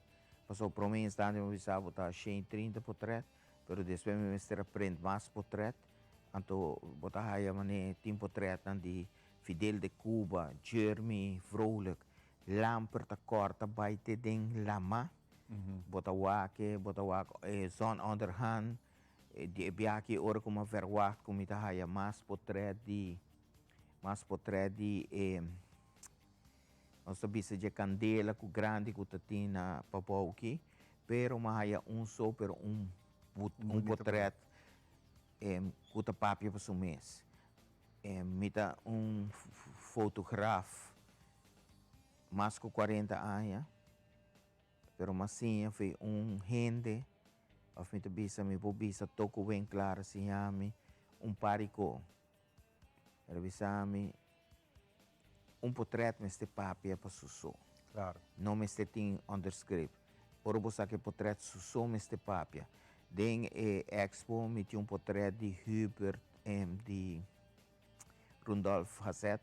[SPEAKER 3] Passou para mim, estando eu avisava que tinha 30 portretos, mas depois me mestre aprende mais portretos. Então, botar aí a maneira, tem portretos de Fidel de Cuba, Jeremy, Vrolijk, Lampert, Corta, Baite, Den, Lama, botar wake, Zon Onderhand, de Biaki, ora como verwacht, como está aí mais portretos de, nós sabemos de candela que grande que tem na papau aqui, pero mahaya só pero portrait que tá papia para o mês. Mita fotógrafo mais que 40 anos, pero massinha foi gente, of mita bisa mi bisa toco bem claro assim ami parico, pero bisa mi portrait neste papel para susso.
[SPEAKER 1] Claro.
[SPEAKER 3] Não me tem underscript. Ora você que portrait susso neste papel. Den expo me tinha portrait de Hubert de Rudolf Hasset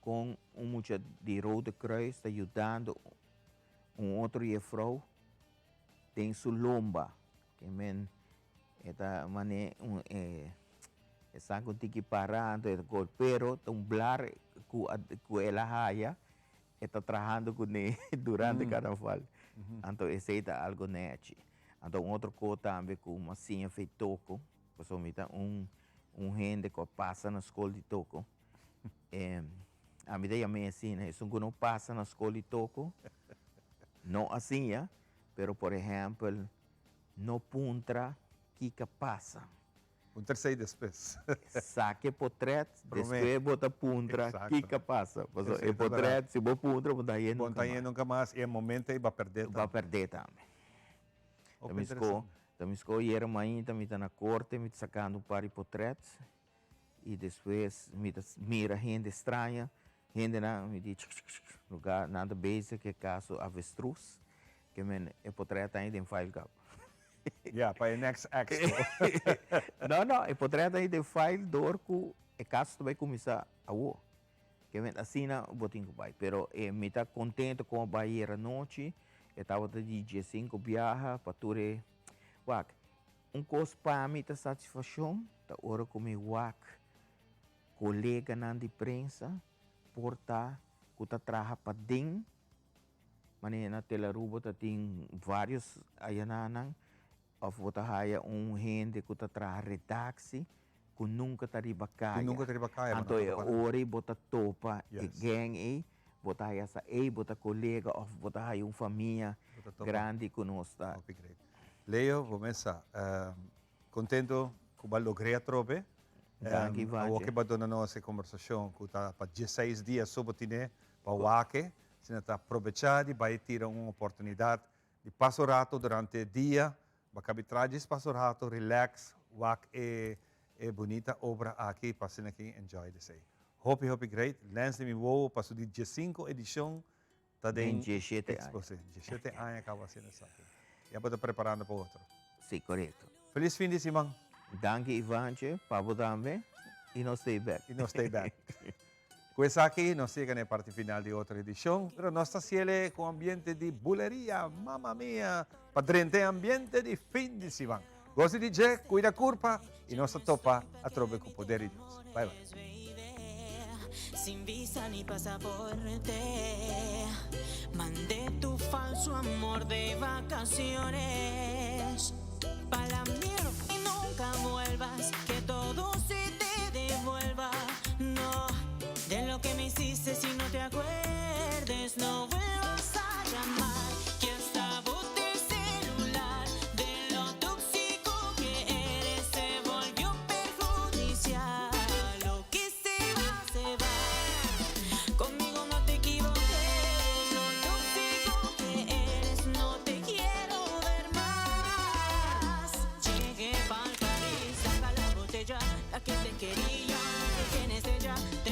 [SPEAKER 3] com mucha de Rode Kruis está ajudando outro jefvrouw tem sua lomba que men eta mané está com tiki parando pero blar que ela haya está trabalhando com ele durante o carnaval. Então esse é algo net. Então outro coisa também com uma senha feita toco, pessoal me dá gente que passa na escola de toco. A minha ideia é assim, né? Isso não passa na escola de toco, não assim, pero por exemplo, no puntra que passa.
[SPEAKER 1] Puntra sei depois.
[SPEAKER 3] Saque portrait, depois bota puntra, que passa. E portrait, se bota puntra, bota aí
[SPEAKER 1] nunca mais. E o momento aí vai perder.
[SPEAKER 3] Vai perder também. Também escolheram mãe, também está na corte, me sacando um par de portraits. E depois mira gente estranha, gente me diz lugar nada base que é caso avestruz, que é portrait ainda em file gap.
[SPEAKER 1] Yeah, para o next expo.
[SPEAKER 3] Não, é portrait ainda em file dor que é caso também começar a o. Que assim não botinho vai, pero me está contente com a Bahia noite. Eu estava de dia 5 viaja para tudo. Coisa para mim está satisfação, tá hora comigo colega na de prensa, porta que está trabalhando para dentro, mas na Telaruba tem vários ayananang, of bota haya gente que está trabalhando redaksi, que nunca está ribacaya. Então é hora bota topa e gang bota haya sa bota colega of bota haya família grande que nós está.
[SPEAKER 1] Leo, vamos contento que vai lograr trobe. O que vai donar nossa conversação que está para 16 dias sobre tine para o Wake, se está aproveitar vai ter uma oportunidade de passar rato durante o dia, vai cabitar passar rato, relax, Wake é bonita obra aqui para ser aqui enjoy de sei. Hope great. Lance me vou para o dia 5 edição tá
[SPEAKER 3] em 17
[SPEAKER 1] anos. 17 anos acaba sendo isso aqui. Já estou preparando para outro.
[SPEAKER 3] Sim, correto.
[SPEAKER 1] Feliz fim de semana.
[SPEAKER 3] Danke Ivanje, Pablo Dambe, e non stay back.
[SPEAKER 1] E non stay back. Questa qui non sigue nella parte finale di altra edizione, però nostra siele con ambiente di bulleria, mamma mia, padrente ambiente di fin di Sivan. Gozi di Jack, cuida curpa, e nostra toppa a trove con potere di Dios. Bye bye.
[SPEAKER 2] Sin visa ni pasaporte, mandé tu falso amor de vacaciones pa' la mierda y nunca vuelvas, que todo se te devuelva. No, de lo que me hiciste si no te acuerdes, no vuelvas a llamar, que hasta boté el celular, de lo tóxico que eres se volvió perjudicial. Lo que se va, conmigo no te equivoques, lo tóxico que eres no te quiero ver más. Llegué pa'l Caribe, saca la botella, la que te quería, que tienes ella, te